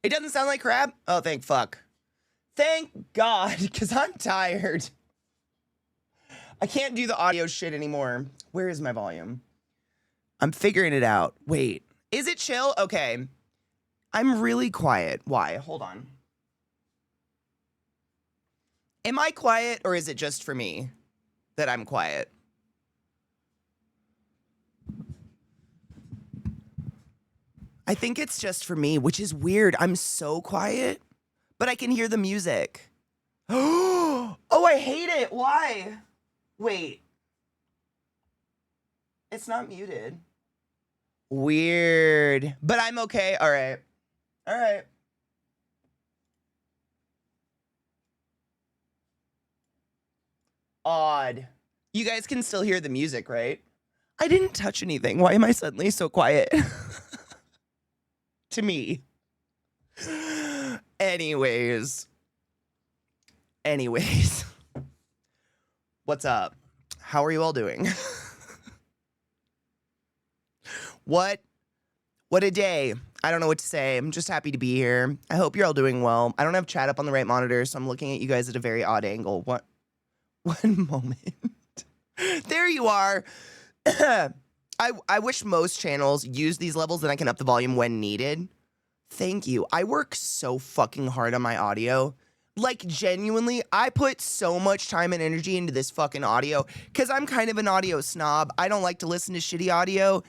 It doesn't sound like crap? Oh, thank fuck. Thank God, because I'm tired. I can't do the audio shit anymore. Where is my volume? I'm figuring it out. Wait, is it chill? Okay. I'm really quiet. Why? Hold on. Am I quiet or is it just for me that I'm quiet? I think it's just for me, which is weird. I'm so quiet, but I can hear the music. Oh, I hate it. Why? Wait. It's not muted. Weird. But I'm okay. All right. All right. Odd. You guys can still hear the music, right? I didn't touch anything. Why am I suddenly so quiet? To me. Anyways. What's up? How are you all doing? What a day. I don't know what to say. I'm just happy to be here. I hope you're all doing well. I don't have chat up on the right monitor, so I'm looking at you guys at a very odd angle. What? One moment. There you are. I wish most channels use these levels, then I can up the volume when needed. Thank you. I work so fucking hard on my audio. Like, genuinely, I put so much time and energy into this fucking audio because I'm kind of an audio snob. I don't like to listen to shitty audio.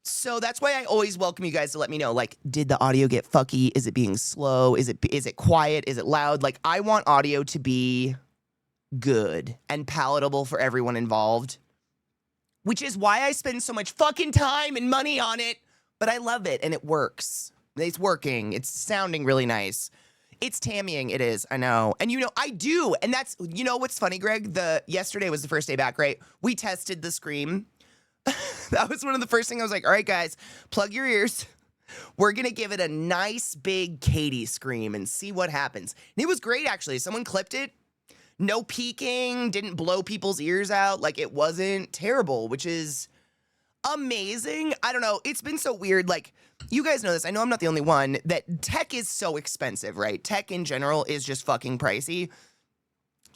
So that's why I always welcome you guys to let me know, like, did the audio get fucky? Is it being slow? Is it quiet? Is it loud? Like, I want audio to be good and palatable for everyone involved, which is why I spend so much fucking time and money on it, but I love it and it works. It's working. It's sounding really nice. It's Tammying. It is. I know. And you know, I do. And that's, you know, what's funny, Greg? Yesterday was the first day back, right? We tested the Scream. That was one of the first things I was like, all right, guys, plug your ears. We're going to give it a nice big Katie scream and see what happens. And it was great, actually. Someone clipped it. No peeking, didn't blow people's ears out. Like, it wasn't terrible, which is amazing. I don't know. It's been so weird. Like, you guys know this. I know I'm not the only one, that tech is so expensive, right? Tech in general is just fucking pricey.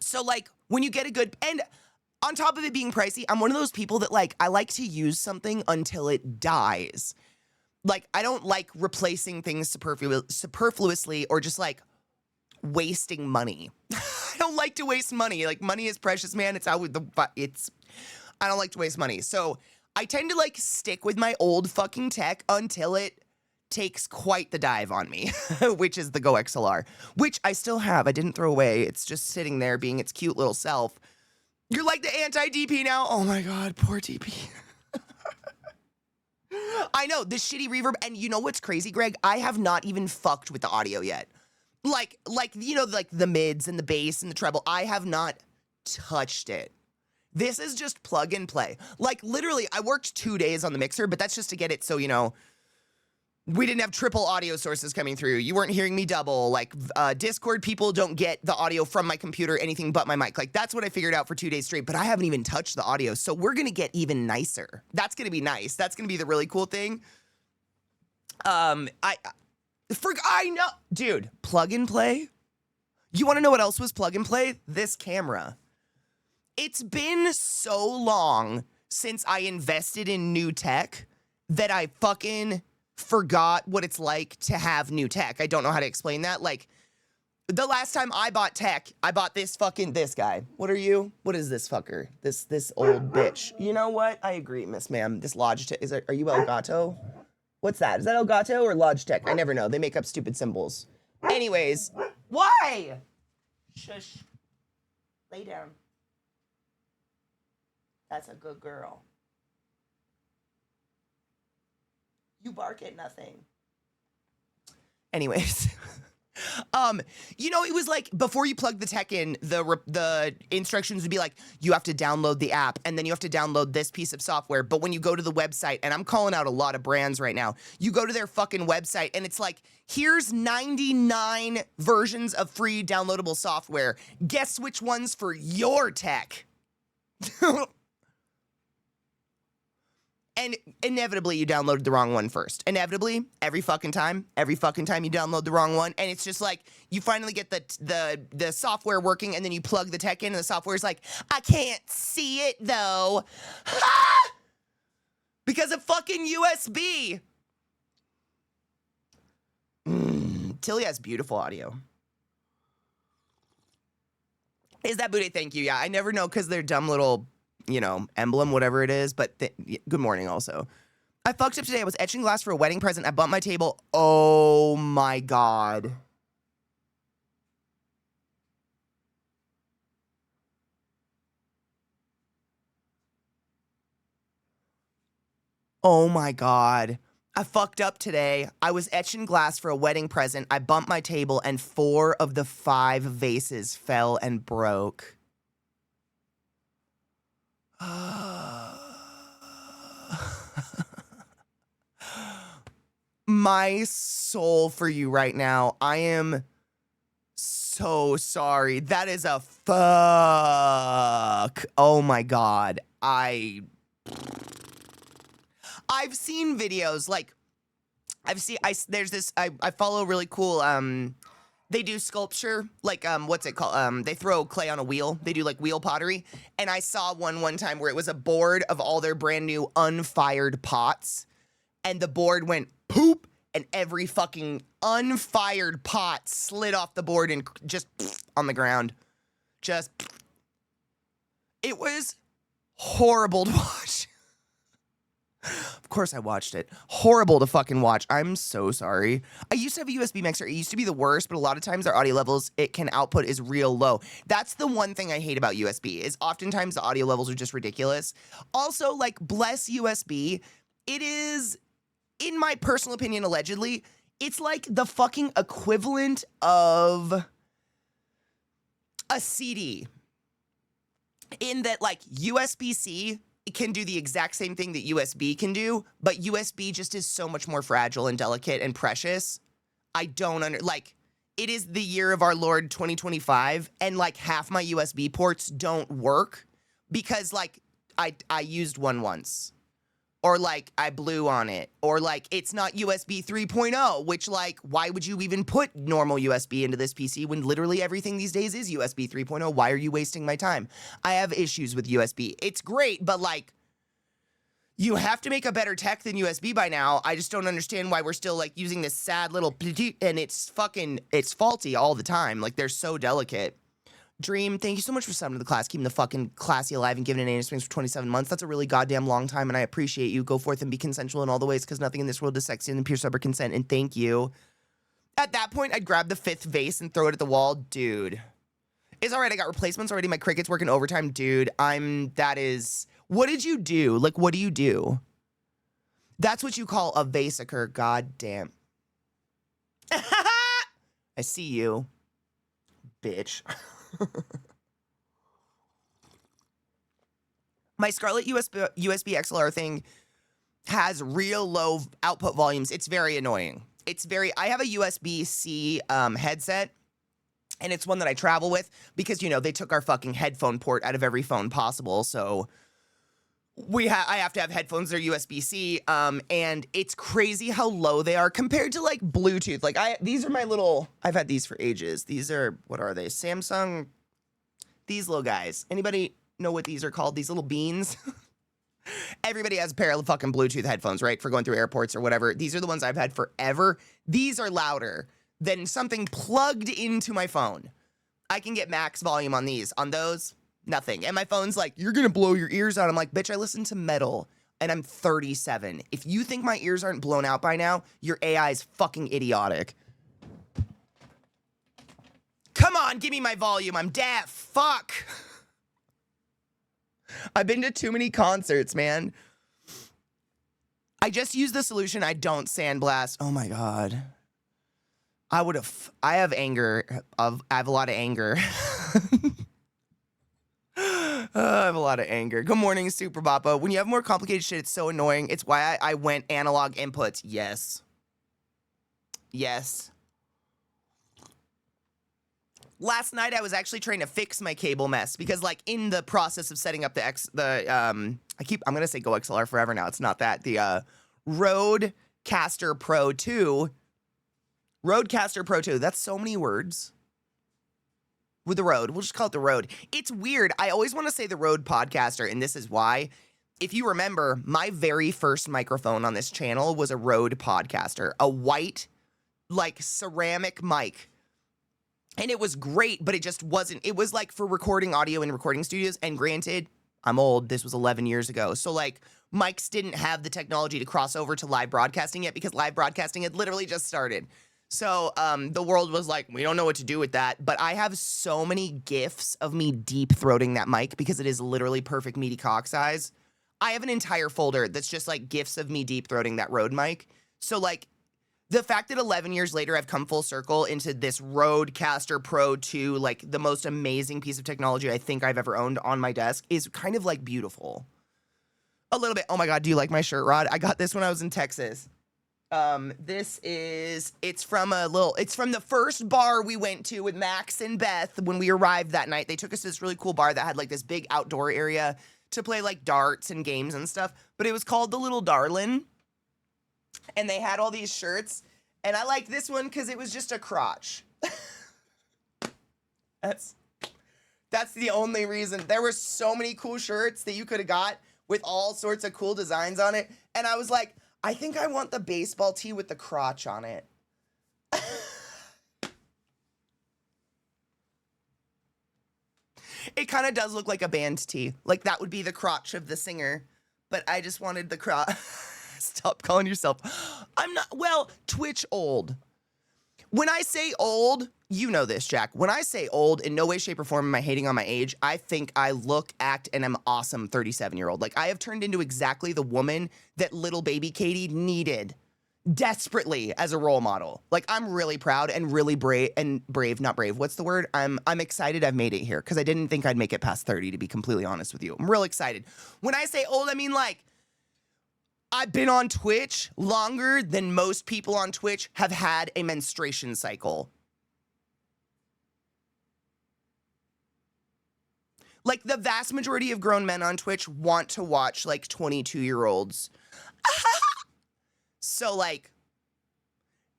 So, like, when you get a good... And on top of it being pricey, I'm one of those people that, like, I like to use something until it dies. Like, I don't like replacing things superfluously or just, like, wasting money. I don't like to waste money. Like, money is precious, man. It's how I don't like to waste money. So I tend to, like, stick with my old fucking tech until it takes quite the dive on me, which is the Go XLR, which I still have. I didn't throw away. It's just sitting there being its cute little self. You're like the anti-DP now? Oh my God, poor DP. I know, the shitty reverb. And you know what's crazy, Greg? I have not even fucked with the audio yet. Like, you know, like the mids and the bass and the treble. I have not touched it. This is just plug and play. Like, literally, I worked 2 days on the mixer, but that's just to get it so, you know, we didn't have triple audio sources coming through. You weren't hearing me double. Like, Discord people don't get the audio from my computer, anything but my mic. Like, that's what I figured out for 2 days straight, but I haven't even touched the audio, so we're gonna get even nicer. That's gonna be nice. That's gonna be the really cool thing. I know, dude, plug and play. You wanna know what else was plug and play? This camera. It's been so long since I invested in new tech that I fucking forgot what it's like to have new tech. I don't know how to explain that. Like, the last time I bought tech, I bought this guy. What are you? What is this fucker? This old bitch. You know what? I agree, Miss Ma'am. This Logitech, are you Elgato? What's that? Is that Elgato or Logitech? I never know. They make up stupid symbols. Anyways, why? Shush. Lay down. That's a good girl. You bark at nothing. Anyways, you know, it was like before you plug the tech in, the instructions would be like, you have to download the app and then you have to download this piece of software. But when you go to the website, and I'm calling out a lot of brands right now, you go to their fucking website and it's like, here's 99 versions of free downloadable software. Guess which one's for your tech? And inevitably, you downloaded the wrong one first. Inevitably, every fucking time you download the wrong one, and it's just like you finally get the software working, and then you plug the tech in, and the software is like, I can't see it though, because of fucking USB. Tilly has beautiful audio. Is that booty? Thank you. Yeah, I never know because they're dumb little, you know, emblem, whatever it is. But good morning also. I fucked up today. I was etching glass for a wedding present. I bumped my table. Oh my God. Oh my God. I fucked up today. I was etching glass for a wedding present. I bumped my table and 4 of the 5 vases fell and broke. My soul for you right now. I am so sorry. That is a fuck. Oh my God. I've seen videos like there's this I follow really cool they do sculpture, like what's it called? They throw clay on a wheel. They do like wheel pottery. And I saw one time where it was a board of all their brand new unfired pots, and the board went poop, and every fucking unfired pot slid off the board and just on the ground. Just it was horrible to watch. Of course I watched it. Horrible to fucking watch. I'm so sorry. I used to have a USB mixer. It used to be the worst, but a lot of times our audio levels it can output is real low. That's the one thing I hate about USB is oftentimes the audio levels are just ridiculous. Also, like, bless USB. It is, in my personal opinion, allegedly, it's like the fucking equivalent of a CD. In that, like, USB-C can do the exact same thing that USB can do, but USB just is so much more fragile and delicate and precious. I don't like, it is the year of our Lord 2025, and like half my USB ports don't work because like I used one once, or like I blew on it, or like it's not USB 3.0, which like why would you even put normal USB into this PC when literally everything these days is USB 3.0? Why are you wasting my time? I have issues with USB. It's great, but like you have to make a better tech than USB by now. I just don't understand why we're still like using this sad little and it's faulty all the time. Like they're so delicate. Dream, thank you so much for subbing to the class, keeping the fucking classy alive and giving it an swings for 27 months. That's a really goddamn long time, and I appreciate you. Go forth and be consensual in all the ways, because nothing in this world is sexier than pure sober consent, and thank you. At that point, I'd grab the 5th vase and throw it at the wall. Dude. It's all right, I got replacements already. My Cricket's working overtime. Dude, what did you do? Like, what do you do? That's what you call a vaseocker, goddamn. I see you, bitch. My Scarlett USB XLR thing has real low output volumes. It's very annoying. I have a USB-C headset, and it's one that I travel with because, you know, they took our fucking headphone port out of every phone possible, so I have to have headphones that are USB-C, and it's crazy how low they are compared to, like, Bluetooth. Like, these are my little, I've had these for ages. These are, what are they? Samsung, these little guys. Anybody know what these are called? These little beans? Everybody has a pair of fucking Bluetooth headphones, right? For going through airports or whatever. These are the ones I've had forever. These are louder than something plugged into my phone. I can get max volume on these. On those, nothing. And my phone's like, you're gonna blow your ears out. I'm like, bitch, I listen to metal and I'm 37. If you think my ears aren't blown out by now, your AI is fucking idiotic. Come on, give me my volume. I'm deaf. Fuck. I've been to too many concerts, man. I just use the solution. I don't sandblast. Oh my God. I have anger. I have a lot of anger. I have a lot of anger. Good morning, Super Bappa. When you have more complicated shit, it's so annoying. It's why I went analog inputs. Yes. Yes. Last night, I was actually trying to fix my cable mess because, like, in the process of setting up the I'm going to say Go XLR forever now. It's not that. The Rodecaster Pro 2. Rodecaster Pro 2. That's so many words. With the Rode. We'll just call it the Rode. It's weird. I always want to say the Rode Podcaster, and this is why. If you remember, my very first microphone on this channel was a Rode Podcaster. A white, like, ceramic mic. And it was great, but it just wasn't. It was, like, for recording audio in recording studios. And granted, I'm old. This was 11 years ago. So, like, mics didn't have the technology to cross over to live broadcasting yet because live broadcasting had literally just started. So the world was like, we don't know what to do with that. But I have so many GIFs of me deep-throating that mic because it is literally perfect meaty cock size. I have an entire folder that's just like GIFs of me deep-throating that Rode mic. So like the fact that 11 years later I've come full circle into this Rodecaster Pro 2, like the most amazing piece of technology I think I've ever owned on my desk is kind of like beautiful. A little bit. Oh my God, do you like my shirt, Rod? I got this when I was in Texas. It's from the first bar we went to with Max and Beth when we arrived that night. They took us to this really cool bar that had like this big outdoor area to play like darts and games and stuff, but it was called The Little Darlin', and they had all these shirts, and I like this one because it was just a crotch. That's the only reason. There were so many cool shirts that you could have got with all sorts of cool designs on it, and I was like, I think I want the baseball tee with the crotch on it. It kind of does look like a band tee. Like that would be the crotch of the singer. But I just wanted the crotch. Stop calling yourself. I'm not, well, Twitch old. When I say old, you know this, Jack. When I say old, in no way, shape, or form am I hating on my age. I think I look, act, and am awesome 37-year-old. Like, I have turned into exactly the woman that little baby Katie needed desperately as a role model. Like, I'm really proud and really brave, not brave. What's the word? I'm excited I've made it here because I didn't think I'd make it past 30, to be completely honest with you. I'm real excited. When I say old, I mean, like, I've been on Twitch longer than most people on Twitch have had a menstruation cycle. Like, the vast majority of grown men on Twitch want to watch, like, 22-year-olds. So, like,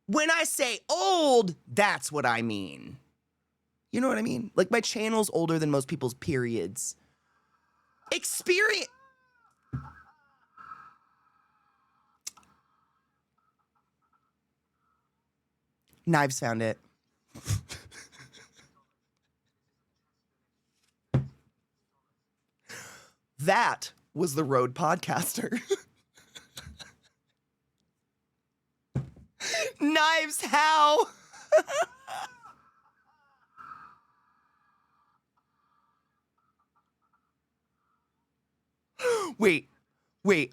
when I say old, that's what I mean. You know what I mean? Like, my channel's older than most people's periods. Experience. Knives found it. That was the Rode Podcaster. Knives, how? Wait. I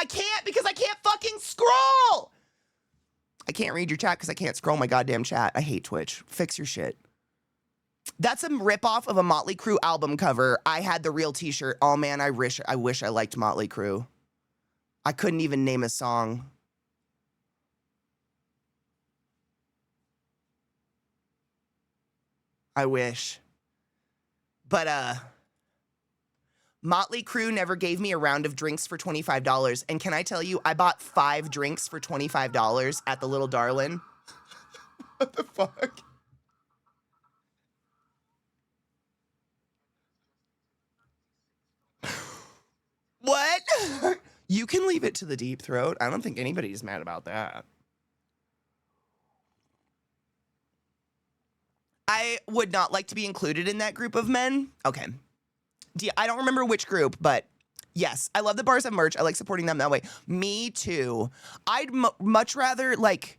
can't because I can't fucking scroll. I can't read your chat because I can't scroll my goddamn chat. I hate Twitch. Fix your shit. That's a ripoff of a Motley Crue album cover. I had the real t-shirt. Oh man, I wish I liked Motley Crue. I couldn't even name a song. I wish. But Motley Crue never gave me a round of drinks for $25. And can I tell you, I bought 5 drinks for $25 at the Little Darlin'. What the fuck? What? You can leave it to the deep throat. I don't think anybody's mad about that. I would not like to be included in that group of men. Okay. I don't remember which group, but yes, I love the bars have merch. I like supporting them that way. Me too. I'd much rather like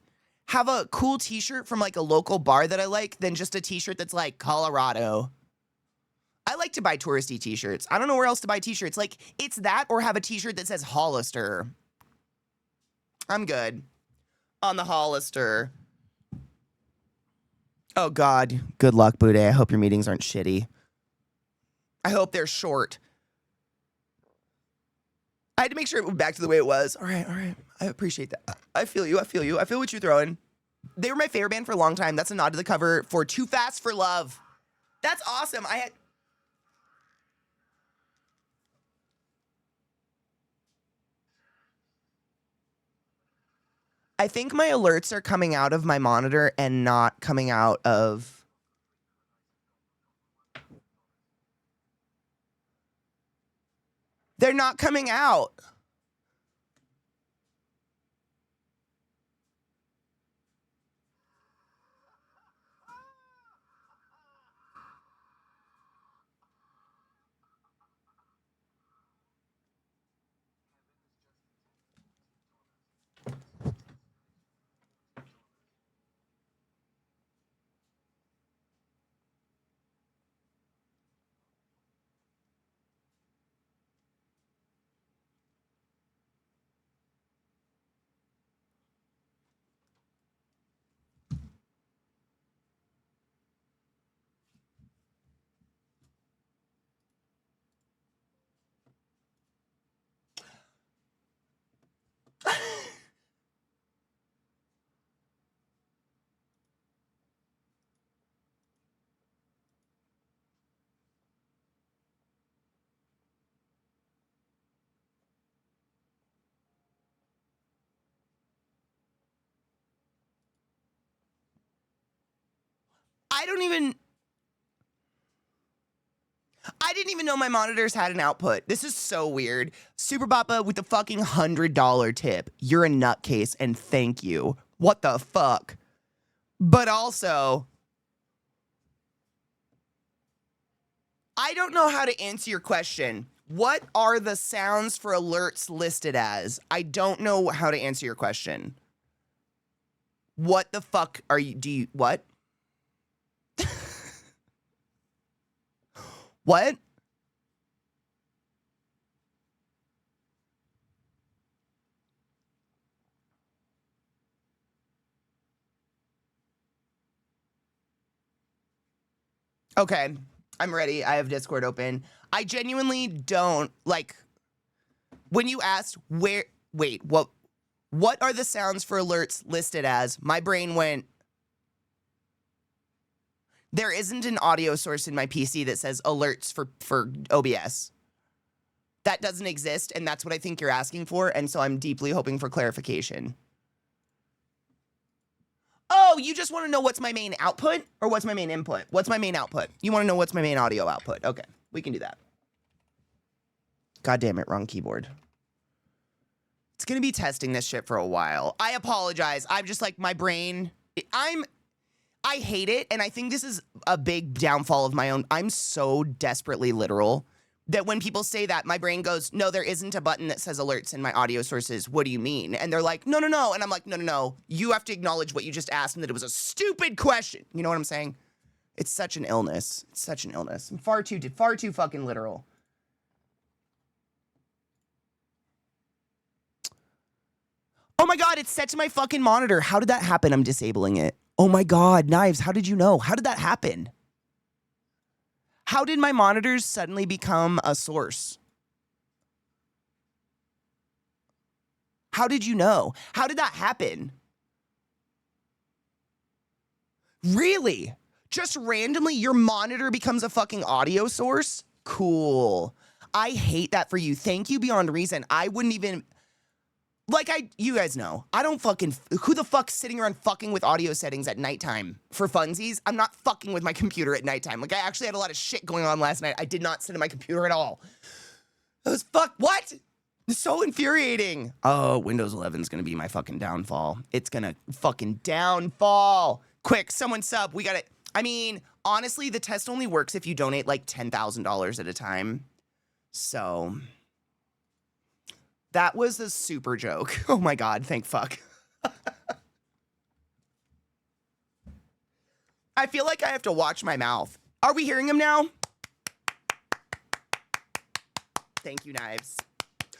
have a cool t-shirt from like a local bar that I like than just a t-shirt that's like Colorado. I like to buy touristy t-shirts. I don't know where else to buy t-shirts. Like it's that or have a t-shirt that says Hollister. I'm good on the Hollister. Oh God, good luck, Bude. I hope your meetings aren't shitty. I hope they're short. I had to make sure it went back to the way it was. All right. I appreciate that. I feel you. I feel what you're throwing. They were my favorite band for a long time. That's a nod to the cover for Too Fast for Love. That's awesome. I think my alerts are coming out of my monitor and not coming out of... They're not coming out. I didn't even know my monitors had an output. This is so weird. Super Papa with the fucking $100 tip. You're a nutcase and thank you. What the fuck? But also, I don't know how to answer your question. What are the sounds for alerts listed as? I don't know how to answer your question. What the fuck are you, what? What? Okay, I'm ready. I have Discord open. I genuinely don't, like, when you asked wait, what are the sounds for alerts listed as? My brain went, there isn't an audio source in my PC that says alerts for OBS. That doesn't exist, and that's what I think you're asking for, and so I'm deeply hoping for clarification. Oh, you just want to know what's my main output or what's my main input? What's my main output? You want to know what's my main audio output? Okay, we can do that. God damn it, wrong keyboard. It's going to be testing this shit for a while. I apologize. I'm just like, my brain, I hate it, and I think this is a big downfall of my own. I'm so desperately literal that when people say that, my brain goes, no, there isn't a button that says alerts in my audio sources. What do you mean? And they're like, no, no, no. And I'm like, no, no, no. You have to acknowledge what you just asked and that it was a stupid question. You know what I'm saying? It's such an illness. It's such an illness. I'm far too fucking literal. Oh my God, it's set to my fucking monitor. How did that happen? I'm disabling it. Oh my God, Knives, how did you know? How did that happen? How did my monitors suddenly become a source? How did you know? How did that happen? Really? Just randomly, your monitor becomes a fucking audio source? Cool. I hate that for you. Thank you beyond reason. I wouldn't even... Like, you guys know, I don't fucking, who the fuck's sitting around fucking with audio settings at nighttime for funsies? I'm not fucking with my computer at nighttime. Like, I actually had a lot of shit going on last night. I did not sit at my computer at all. That was what? It's so infuriating. Oh, Windows 11 is gonna be my fucking downfall. It's gonna fucking downfall. Quick, someone sub, we gotta, I mean, honestly, the test only works if you donate like $10,000 at a time. So... That was a super joke. Oh my God, thank fuck. I feel like I have to watch my mouth. Are we hearing him now? Thank you, Knives.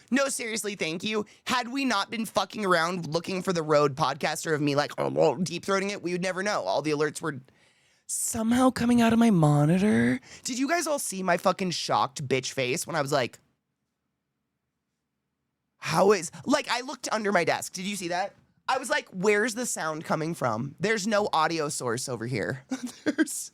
No, seriously, thank you. Had we not been fucking around looking for the Rode podcaster of me like deep throating it, we would never know. All the alerts were somehow coming out of my monitor. Did you guys all see my fucking shocked bitch face when I was like, how is, like, I looked under my desk. Did you see that? I was like, where's the sound coming from? There's no audio source over here. There's...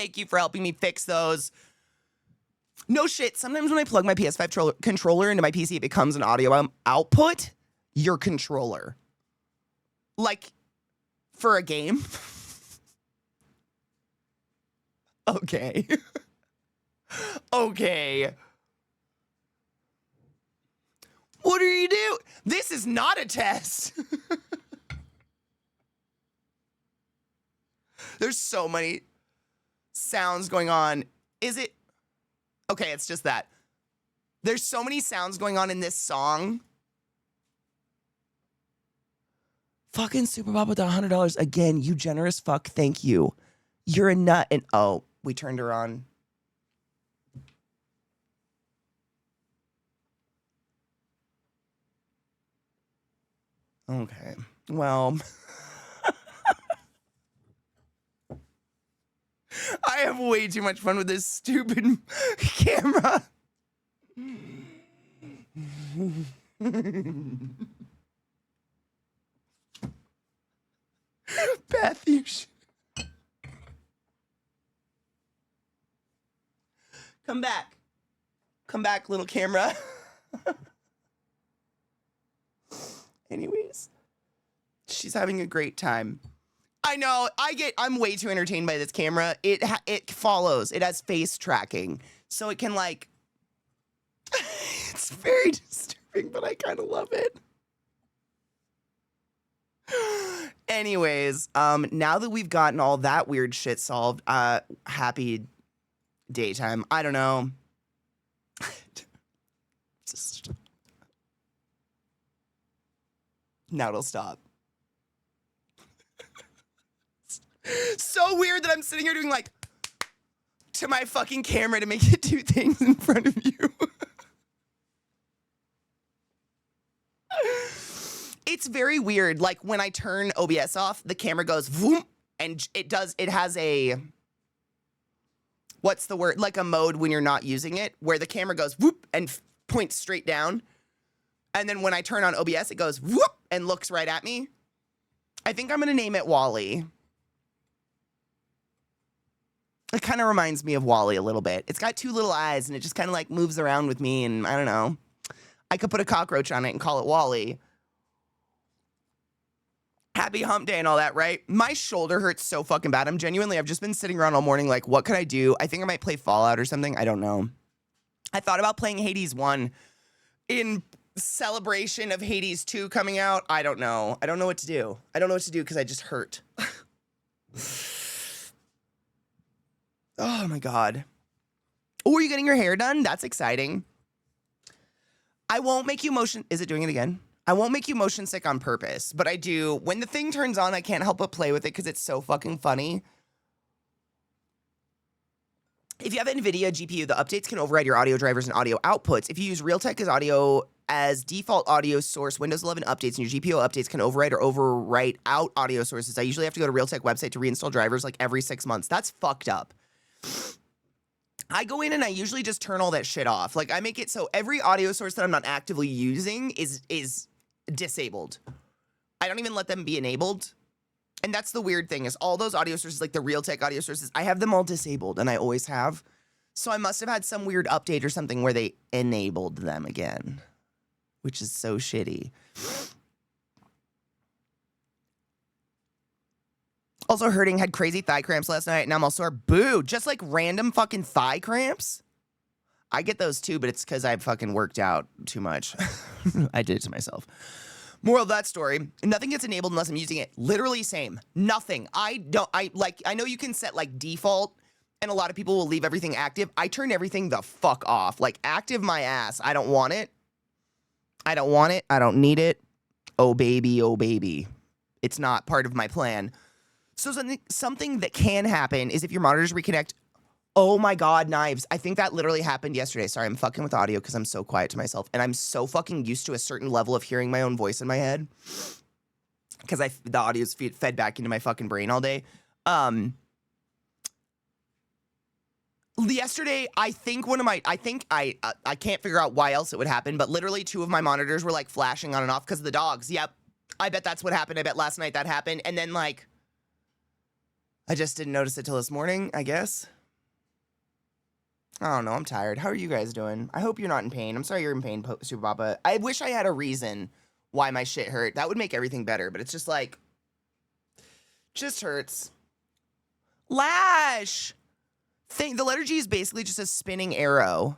Thank you for helping me fix those. No shit. Sometimes when I plug my PS5 controller into my PC, it becomes an audio output. Your controller. Like, for a game. Okay. Okay. What are you doing? This is not a test. There's so many sounds going on. Is it? Okay, it's just that. There's so many sounds going on in this song. Fucking Super Bob with $100. Again, you generous fuck. Thank you. You're a nut. And oh, we turned her on. Okay. Well, I have way too much fun with this stupid camera. Beth, you should. Come back. Come back, little camera. Anyways, she's having a great time. I know, I'm way too entertained by this camera. It follows, it has face tracking. So it can like, it's very disturbing, but I kind of love it. Anyways, now that we've gotten all that weird shit solved, happy daytime. I don't know. Just... Now it'll stop. So weird that I'm sitting here doing like to my fucking camera to make it do things in front of you. It's very weird. Like when I turn OBS off, the camera goes vroom, and it has a, what's the word? Like a mode when you're not using it, where the camera goes whoop and points straight down. And then when I turn on OBS, it goes whoop and looks right at me. I think I'm going to name it Wally. It kind of reminds me of Wally a little bit. It's got two little eyes and it just kind of like moves around with me, and I don't know. I could put a cockroach on it and call it Wally. Happy hump day and all that, right? My shoulder hurts so fucking bad. I've just been sitting around all morning like, what could I do? I think I might play Fallout or something. I don't know. I thought about playing Hades 1 in celebration of Hades 2 coming out. I don't know. I don't know what to do. I don't know what to do because I just hurt. Oh my God. Oh, are you getting your hair done? That's exciting. I won't make you motion. Is it doing it again? I won't make you motion sick on purpose, but I do. When the thing turns on, I can't help but play with it because it's so fucking funny. If you have NVIDIA GPU, the updates can override your audio drivers and audio outputs. If you use Realtek as default audio source, Windows 11 updates and your GPU updates can override or overwrite out audio sources. I usually have to go to Realtek website to reinstall drivers like every 6 months. That's fucked up. I go in and I usually just turn all that shit off. Like I make it so every audio source that I'm not actively using is disabled. I don't even let them be enabled. And that's the weird thing is all those audio sources, like the Realtek audio sources, I have them all disabled and I always have. So I must have had some weird update or something where they enabled them again, which is so shitty. Also hurting, had crazy thigh cramps last night, and I'm all sore. Boo, just like random fucking thigh cramps? I get those too, but it's because I fucking worked out too much. I did it to myself. Moral of that story, nothing gets enabled unless I'm using it. Literally same. Nothing. I know you can set like default, and a lot of people will leave everything active. I turn everything the fuck off. Like active my ass. I don't want it. I don't want it. I don't need it. Oh baby, oh baby. It's not part of my plan. So something that can happen is if your monitors reconnect. Oh my God, knives. I think that literally happened yesterday. Sorry, I'm fucking with audio because I'm so quiet to myself. And I'm so fucking used to a certain level of hearing my own voice in my head. Because the audio's fed back into my fucking brain all day. Yesterday, I can't figure out why else it would happen, but literally 2 of my monitors were like flashing on and off because of the dogs. Yep. I bet that's what happened. I bet last night that happened. And then like, I just didn't notice it till this morning, I guess. I don't know. I'm tired. How are you guys doing? I hope you're not in pain. I'm sorry you're in pain, Super Papa. I wish I had a reason why my shit hurt. That would make everything better, but it's just like, just hurts. Lash! The letter G is basically just a spinning arrow.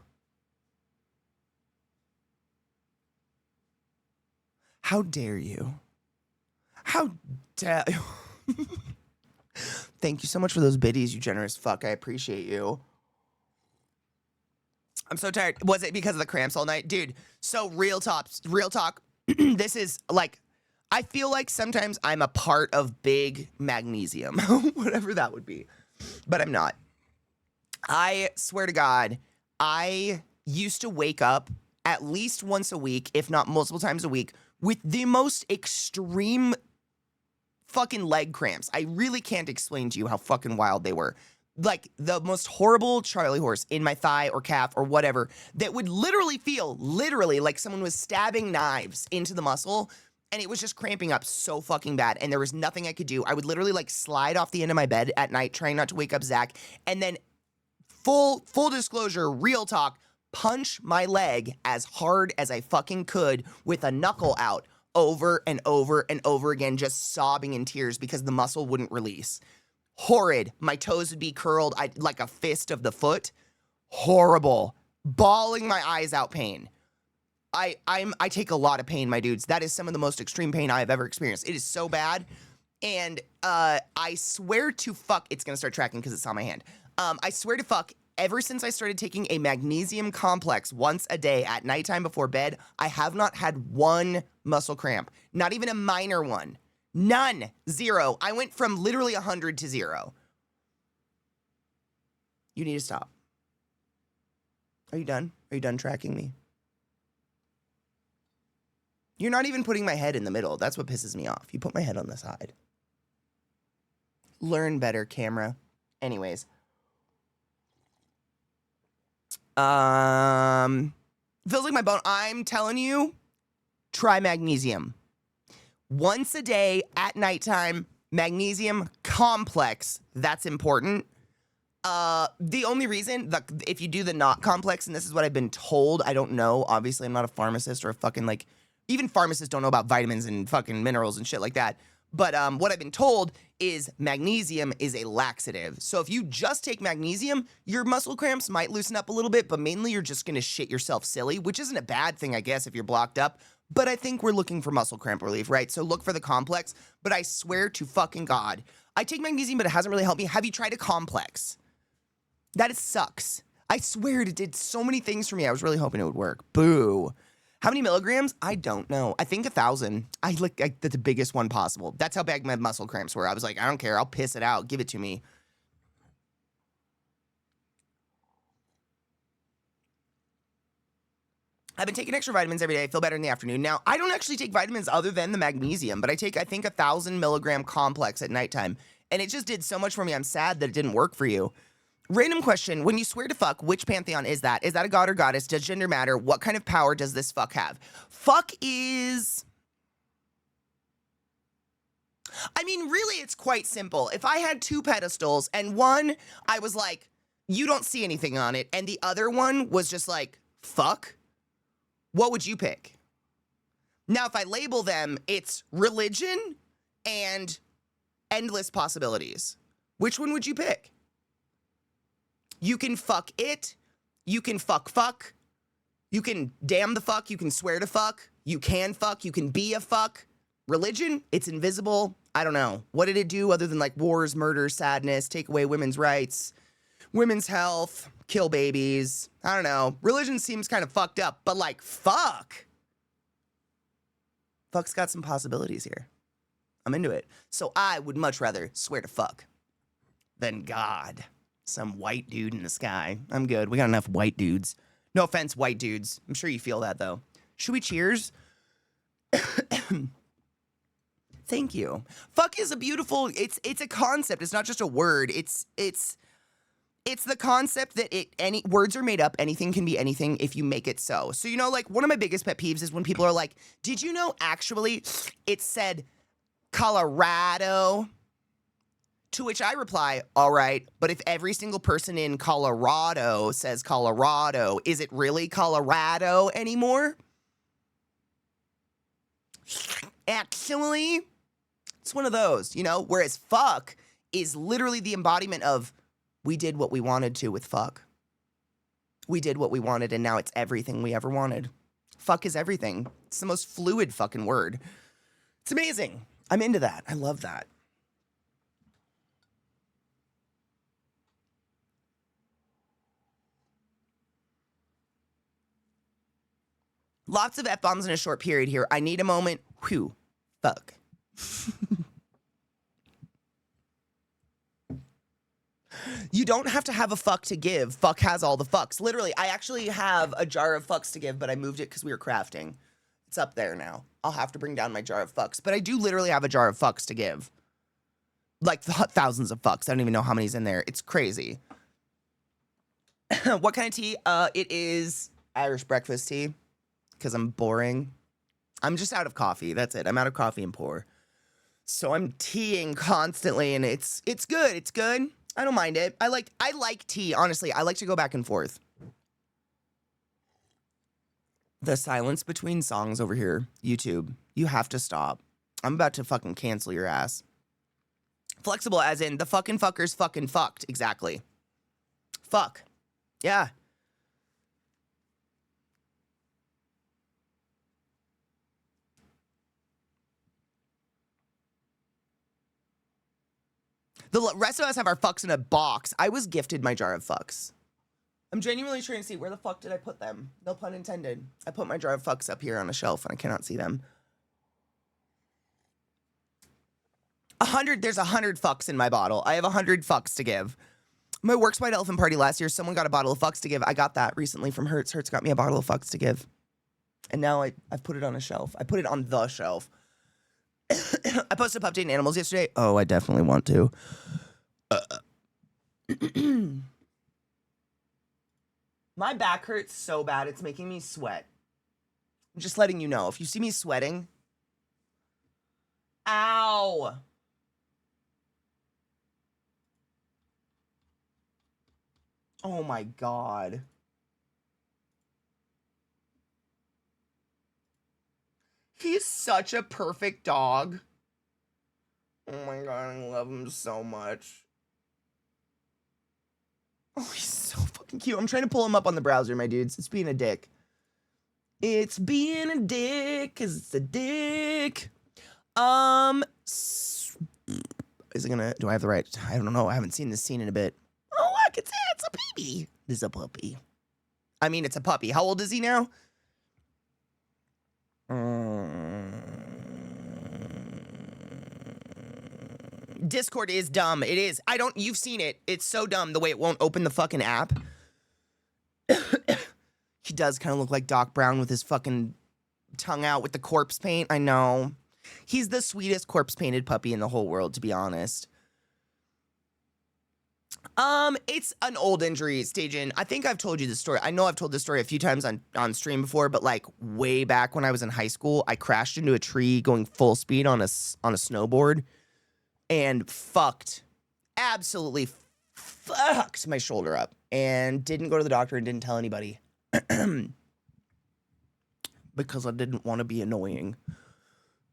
How dare you? How dare you? Thank you so much for those biddies, you generous fuck. I appreciate you. I'm so tired. Was it because of the cramps all night? Dude, so real talk. This is like, I feel like sometimes I'm a part of big magnesium, whatever that would be, but I'm not. I swear to God, I used to wake up at least once a week, if not multiple times a week, with the most extreme fucking leg cramps. I really can't explain to you how fucking wild they were. Like the most horrible Charlie horse in my thigh or calf or whatever that would literally feel like someone was stabbing knives into the muscle, and it was just cramping up so fucking bad, and there was nothing I could do. I would literally like slide off the end of my bed at night trying not to wake up Zach, and then full disclosure, real talk, punch my leg as hard as I fucking could with a knuckle out over and over and over again, just sobbing in tears because the muscle wouldn't release. Horrid. My toes would be curled like a fist of the foot. Horrible. Bawling my eyes out pain. I take a lot of pain, my dudes. That is some of the most extreme pain I have ever experienced. It is so bad. And I swear to fuck, it's going to start tracking because it's on my hand. I swear to fuck, ever since I started taking a magnesium complex once a day at nighttime before bed, I have not had one muscle cramp. Not even a minor one. None. Zero. I went from literally 100 to 0. You need to stop. Are you done? Are you done tracking me? You're not even putting my head in the middle. That's what pisses me off. You put my head on the side. Learn better, camera. Anyways. Feels like my bone. I'm telling you, try magnesium. Once a day at nighttime, magnesium complex. That's important. The only reason, if you do the not complex, and this is what I've been told, I don't know. Obviously, I'm not a pharmacist or a fucking, like, even pharmacists don't know about vitamins and fucking minerals and shit like that. But what I've been told is magnesium is a laxative. So if you just take magnesium, your muscle cramps might loosen up a little bit, but mainly you're just going to shit yourself silly, which isn't a bad thing, I guess, if you're blocked up. But I think we're looking for muscle cramp relief, right? So look for the complex. But I swear to fucking God, I take magnesium, but it hasn't really helped me. Have you tried a complex? That sucks. I swear it did so many things for me. I was really hoping it would work. Boo. How many milligrams? I don't know. I think 1,000. I that's the biggest one possible. That's how bad my muscle cramps were. I was like, I don't care. I'll piss it out. Give it to me. I've been taking extra vitamins every day. I feel better in the afternoon. Now, I don't actually take vitamins other than the magnesium, but I take, I think, 1,000 milligram complex at nighttime. And it just did so much for me. I'm sad that it didn't work for you. Random question. When you swear to fuck, which pantheon is that? Is that a god or goddess? Does gender matter? What kind of power does this fuck have? Fuck is... I mean, really, it's quite simple. If I had two pedestals and one, I was like, you don't see anything on it, and the other one was just like, fuck, what would you pick? Now, if I label them, it's religion and endless possibilities. Which one would you pick? You can fuck it. You can fuck. You can damn the fuck. You can swear to fuck. You can fuck. You can be a fuck. Religion, it's invisible. I don't know. What did it do other than like wars, murder, sadness, take away women's rights, women's health, kill babies? I don't know. Religion seems kind of fucked up, but like, fuck. Fuck's got some possibilities here. I'm into it. So I would much rather swear to fuck than God. Some white dude in the sky. I'm good. We got enough white dudes. No offense, white dudes. I'm sure you feel that, though. Should we cheers? Thank you. Fuck is a beautiful... It's a concept. It's not just a word. It's the concept that any words are made up. Anything can be anything if you make it so. So, you know, like, one of my biggest pet peeves is when people are like, did you know, actually, it said Colorado... To which I reply, all right, but if every single person in Colorado says Colorado, is it really Colorado anymore? Actually, it's one of those, you know, whereas fuck is literally the embodiment of we did what we wanted to with fuck. We did what we wanted, and now it's everything we ever wanted. Fuck is everything. It's the most fluid fucking word. It's amazing. I'm into that. I love that. Lots of F-bombs in a short period here. I need a moment. Whew. Fuck. You don't have to have a fuck to give. Fuck has all the fucks. Literally, I actually have a jar of fucks to give, but I moved it because we were crafting. It's up there now. I'll have to bring down my jar of fucks. But I do literally have a jar of fucks to give. Like thousands of fucks. I don't even know how many's in there. It's crazy. What kind of tea? It is Irish breakfast tea. Because I'm boring. I'm just out of coffee. That's it. I'm out of coffee and pour. So I'm teaing constantly, and it's good. It's good. I don't mind it. I like tea, honestly. I like to go back and forth. The silence between songs over here, YouTube. You have to stop. I'm about to fucking cancel your ass. Flexible as in the fucking fuckers fucking fucked. Exactly. Fuck. Yeah. The rest of us have our fucks in a box. I was gifted my jar of fucks. I'm genuinely trying to see where the fuck did I put them? No pun intended. I put my jar of fucks up here on a shelf and I cannot see them. 100, there's 100 fucks in my bottle. I have 100 fucks to give. My Works White Elephant party last year, someone got a bottle of fucks to give. I got that recently from Hertz. Hertz got me a bottle of fucks to give. And now I've put it on a shelf. I put it on the shelf. I posted up updating animals yesterday. Oh, I definitely want to. My back hurts so bad, it's making me sweat. I'm just letting you know. If you see me sweating... Ow! Oh my god. He's such a perfect dog. Oh my god, I love him so much. Oh, he's so fucking cute. I'm trying to pull him up on the browser, my dudes. It's being a dick. It's being a dick, cause it's a dick. Is it gonna, do I have the right, I don't know. I haven't seen this scene in a bit. Oh, look, it's a baby. It's a puppy. I mean, it's a puppy. How old is he now? Discord is dumb. It is. You've seen it. It's so dumb the way it won't open the fucking app. He does kind of look like Doc Brown with his fucking tongue out with the corpse paint. I know. He's the sweetest corpse painted puppy in the whole world, to be honest. It's an old injury, Stajan. I think I've told you this story. I know I've told this story a few times on stream before, but like way back when I was in high school, I crashed into a tree going full speed on a snowboard and absolutely fucked my shoulder up and didn't go to the doctor and didn't tell anybody because I didn't want to be annoying.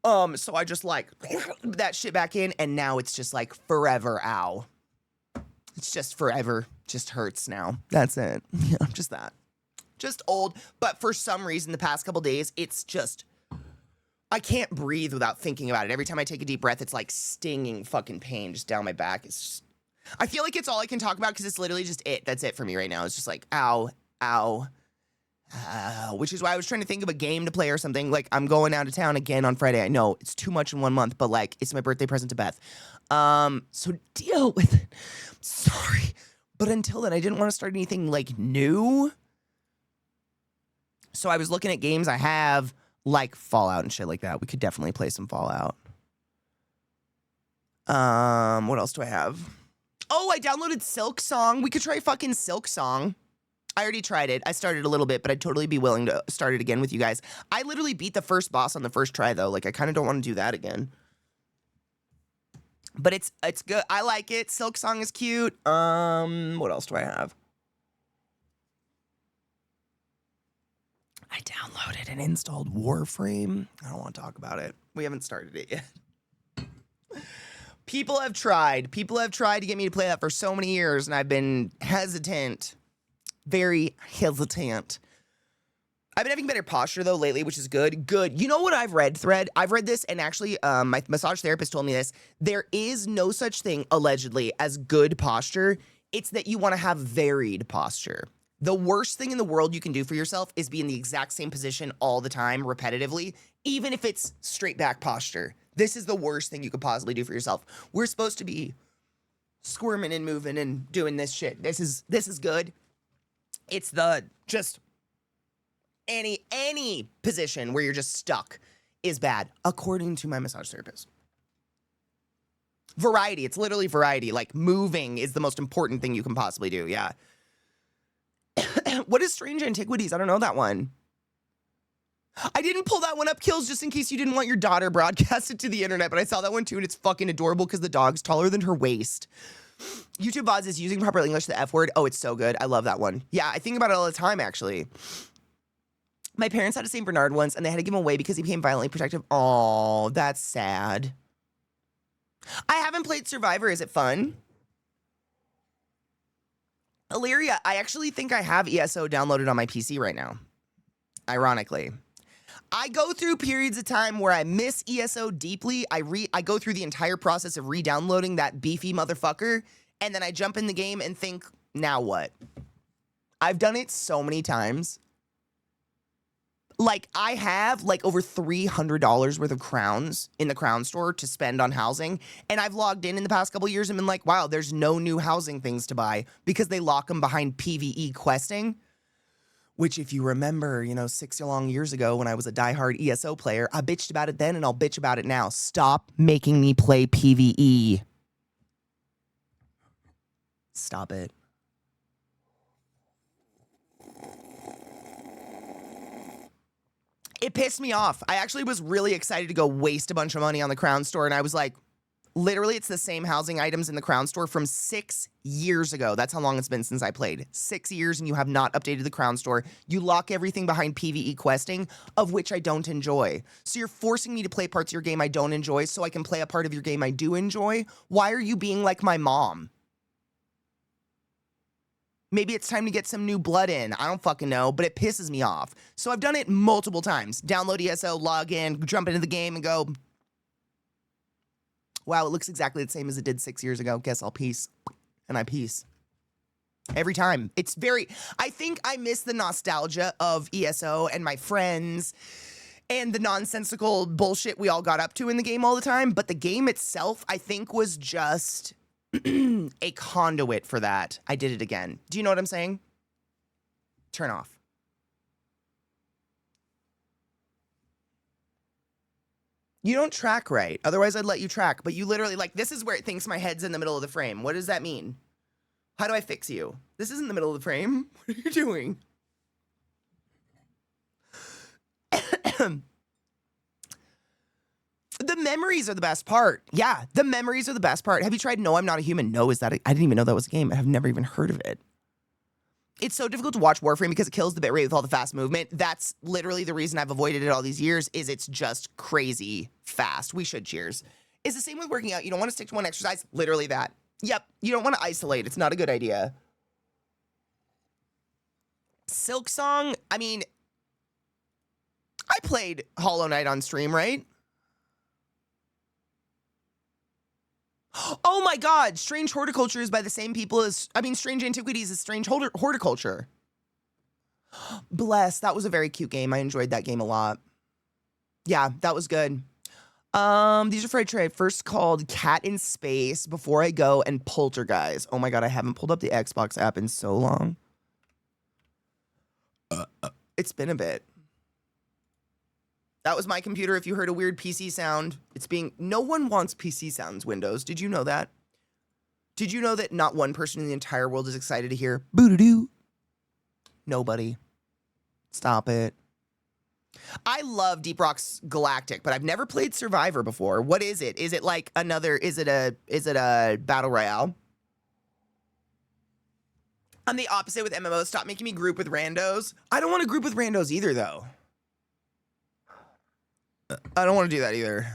So I just like that shit back in, and now it's just like forever, ow. It's just forever, just hurts now. That's it. Yeah, just that. Just old, but for some reason the past couple days, it's just, I can't breathe without thinking about it. Every time I take a deep breath, it's like stinging fucking pain just down my back. It's just, I feel like it's all I can talk about because it's literally just it. That's it for me right now. It's just like, ow, ow, ow. Which is why I was trying to think of a game to play or something. Like, I'm going out of town again on Friday. I know it's too much in 1 month, but like, it's my birthday present to Beth. So deal with it. Sorry. But until then, I didn't want to start anything like new. So I was looking at games I have, like Fallout and shit like that. We could definitely play some Fallout. What else do I have? Oh, I downloaded Silk Song. We could try fucking Silk Song. I already tried it. I started a little bit, but I'd totally be willing to start it again with you guys. I literally beat the first boss on the first try, though. Like, I kind of don't want to do that again. But it's good. I like it. Silk Song is cute. What else do I have? I downloaded and installed Warframe. I don't want to talk about it. We haven't started it yet. People have tried. People have tried to get me to play that for so many years, and I've been hesitant. Very hesitant. I've been having better posture, though, lately, which is good. Good. You know what I've read, Thread? I've read this, and actually, my massage therapist told me this. There is no such thing, allegedly, as good posture. It's that you want to have varied posture. The worst thing in the world you can do for yourself is be in the exact same position all the time, repetitively, even if it's straight back posture. This is the worst thing you could possibly do for yourself. We're supposed to be squirming and moving and doing this shit. This is good. It's the just any position where you're just stuck is bad, according to my massage therapist. Variety. It's literally variety. Like, moving is the most important thing you can possibly do. Yeah. What is Strange Antiquities? I don't know that one. I didn't pull that one up, Kills, just in case you didn't want your daughter broadcasted to the internet, but I saw that one too, and it's fucking adorable because the dog's taller than her waist. YouTube Boz is using proper English, the F word. Oh, it's so good. I love that one. Yeah, I think about it all the time, actually. My parents had a St. Bernard once, and they had to give him away because he became violently protective. Oh, that's sad. I haven't played Survivor. Is it fun? Illyria, I actually think I have ESO downloaded on my PC right now. Ironically. I go through periods of time where I miss ESO deeply. I go through the entire process of re-downloading that beefy motherfucker, and then I jump in the game and think, now what? I've done it so many times. Like, I have, like, over $300 worth of crowns in the crown store to spend on housing, and I've logged in the past couple years and been like, wow, there's no new housing things to buy because they lock them behind PvE questing, which, if you remember, 6 long years ago when I was a diehard ESO player, I bitched about it then and I'll bitch about it now. Stop making me play PvE. Stop it. It pissed me off. I actually was really excited to go waste a bunch of money on the Crown Store, and I was like, literally, it's the same housing items in the Crown Store from 6 years ago. That's how long it's been since I played. 6 years, and you have not updated the Crown Store. You lock everything behind PvE questing, of which I don't enjoy. So you're forcing me to play parts of your game I don't enjoy so I can play a part of your game I do enjoy? Why are you being like my mom? Maybe it's time to get some new blood in. I don't fucking know, but it pisses me off. So I've done it multiple times. Download ESO, log in, jump into the game, and go, wow, it looks exactly the same as it did 6 years ago. Guess I'll peace. And I peace. Every time. It's very... I think I miss the nostalgia of ESO and my friends and the nonsensical bullshit we all got up to in the game all the time. But the game itself, I think, was just... a conduit for that. I did it again. Do you know what I'm saying? Turn off. You don't track right. Otherwise, I'd let you track. But you literally, like, this is where it thinks my head's in the middle of the frame. What does that mean? How do I fix you? This isn't the middle of the frame. What are you doing? The memories are the best part. Yeah, the memories are the best part. Have you tried No, I'm Not a Human? No, is that I didn't even know that was a game. I've never even heard of it. It's so difficult to watch Warframe because it kills the bitrate with all the fast movement. That's literally the reason I've avoided it all these years, is it's just crazy fast. We should cheers. It's the same with working out. You don't want to stick to one exercise. Literally that. Yep, you don't want to isolate. It's not a good idea. Silk Song, I mean, I played Hollow Knight on stream, right? Oh my god, Strange Horticulture is by the same people as, Strange Antiquities is Strange Horticulture. Bless, that was a very cute game. I enjoyed that game a lot. Yeah, that was good. These are for I tried. First called Cat in Space, Before I Go, and Poltergeist. Oh my god, I haven't pulled up the Xbox app in so long. It's been a bit. That was my computer. If you heard a weird PC sound, no one wants PC sounds, Windows. Did you know that? Did you know that not one person in the entire world is excited to hear boo-doo-doo? Nobody. Stop it. I love Deep Rock's Galactic, but I've never played Survivor before. What is it? Is it like another, is it a battle royale? I'm the opposite with MMOs. Stop making me group with randos. I don't want to group with randos either, though. I don't want to do that either.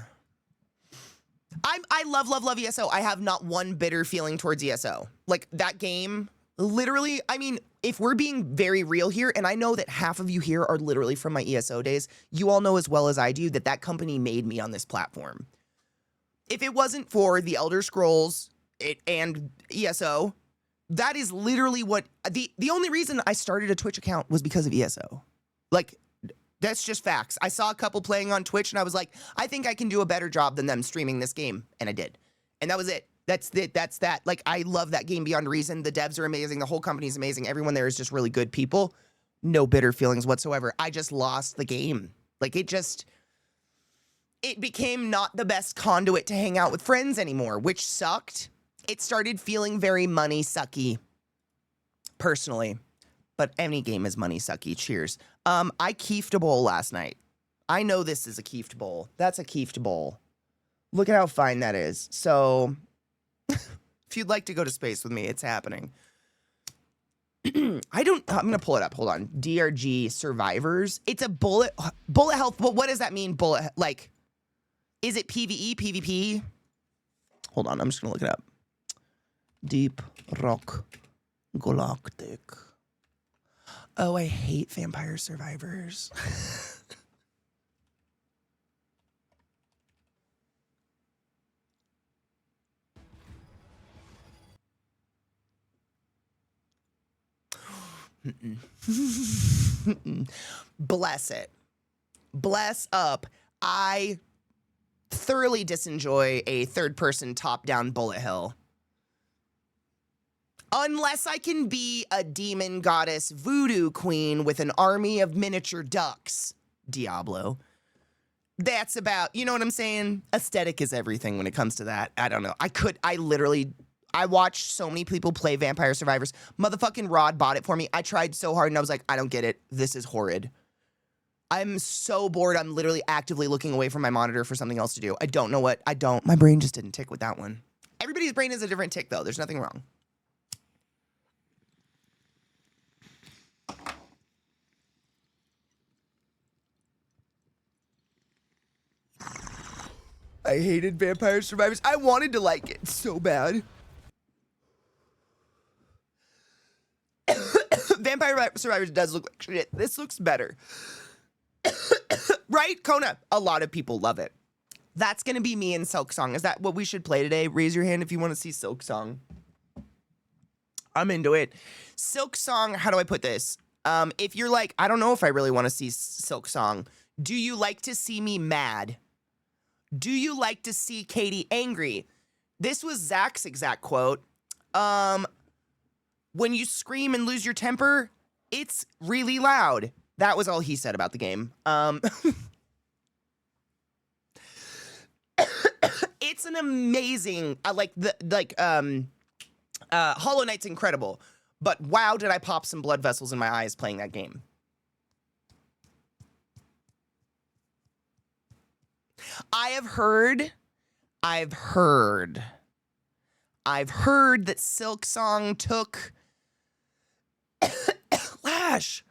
I love ESO. I have not one bitter feeling towards ESO. Like, that game, literally, I mean, if we're being very real here, and I know that half of you here are literally from my ESO days, you all know as well as I do that that company made me on this platform. If it wasn't for the Elder Scrolls and ESO, that is literally what, the only reason I started a Twitch account was because of ESO. Like, that's just facts. I saw a couple playing on Twitch and I was like, I think I can do a better job than them streaming this game. And I did. And that was it. That's it. That's that. Like, I love that game beyond reason. The devs are amazing. The whole company is amazing. Everyone there is just really good people. No bitter feelings whatsoever. I just lost the game. Like, it became not the best conduit to hang out with friends anymore, which sucked. It started feeling very money sucky, personally. But any game is money sucky. Cheers. I keefed a bowl last night. I know this is a keefed bowl. That's a keefed bowl. Look at how fine that is. So, if you'd like to go to space with me, it's happening. I'm gonna pull it up. Hold on. DRG Survivors. It's a bullet health. But what does that mean? Like, is it PvE, PvP? Hold on. I'm just gonna look it up. Deep Rock Galactic. Oh, I hate Vampire Survivors. Bless it. Bless up. I thoroughly disenjoy a third-person top-down bullet hell. Unless I can be a demon goddess voodoo queen with an army of miniature ducks. Diablo. That's about, you know what I'm saying? Aesthetic is everything when it comes to that. I don't know. I watched so many people play Vampire Survivors. Motherfucking Rod bought it for me. I tried so hard and I was like, I don't get it. This is horrid. I'm so bored. I'm literally actively looking away from my monitor for something else to do. I don't know what. My brain just didn't tick with that one. Everybody's brain is a different tick though. There's nothing wrong. I hated Vampire Survivors. I wanted to like it so bad. Vampire Survivors does look like shit. This looks better. Right, Kona? A lot of people love it. That's gonna be me and Silksong. Is that what we should play today? Raise your hand if you want to see Silksong. I'm into it. Silksong, how do I put this? If you're like, I don't know if I really want to see Silksong. Do you like to see me mad? Do you like to see Katie angry? This was Zach's exact quote. When you scream and lose your temper, it's really loud. That was all he said about the game. It's an amazing, Hollow Knight's incredible, but wow, did I pop some blood vessels in my eyes playing that game. I've heard that Silksong took Lash.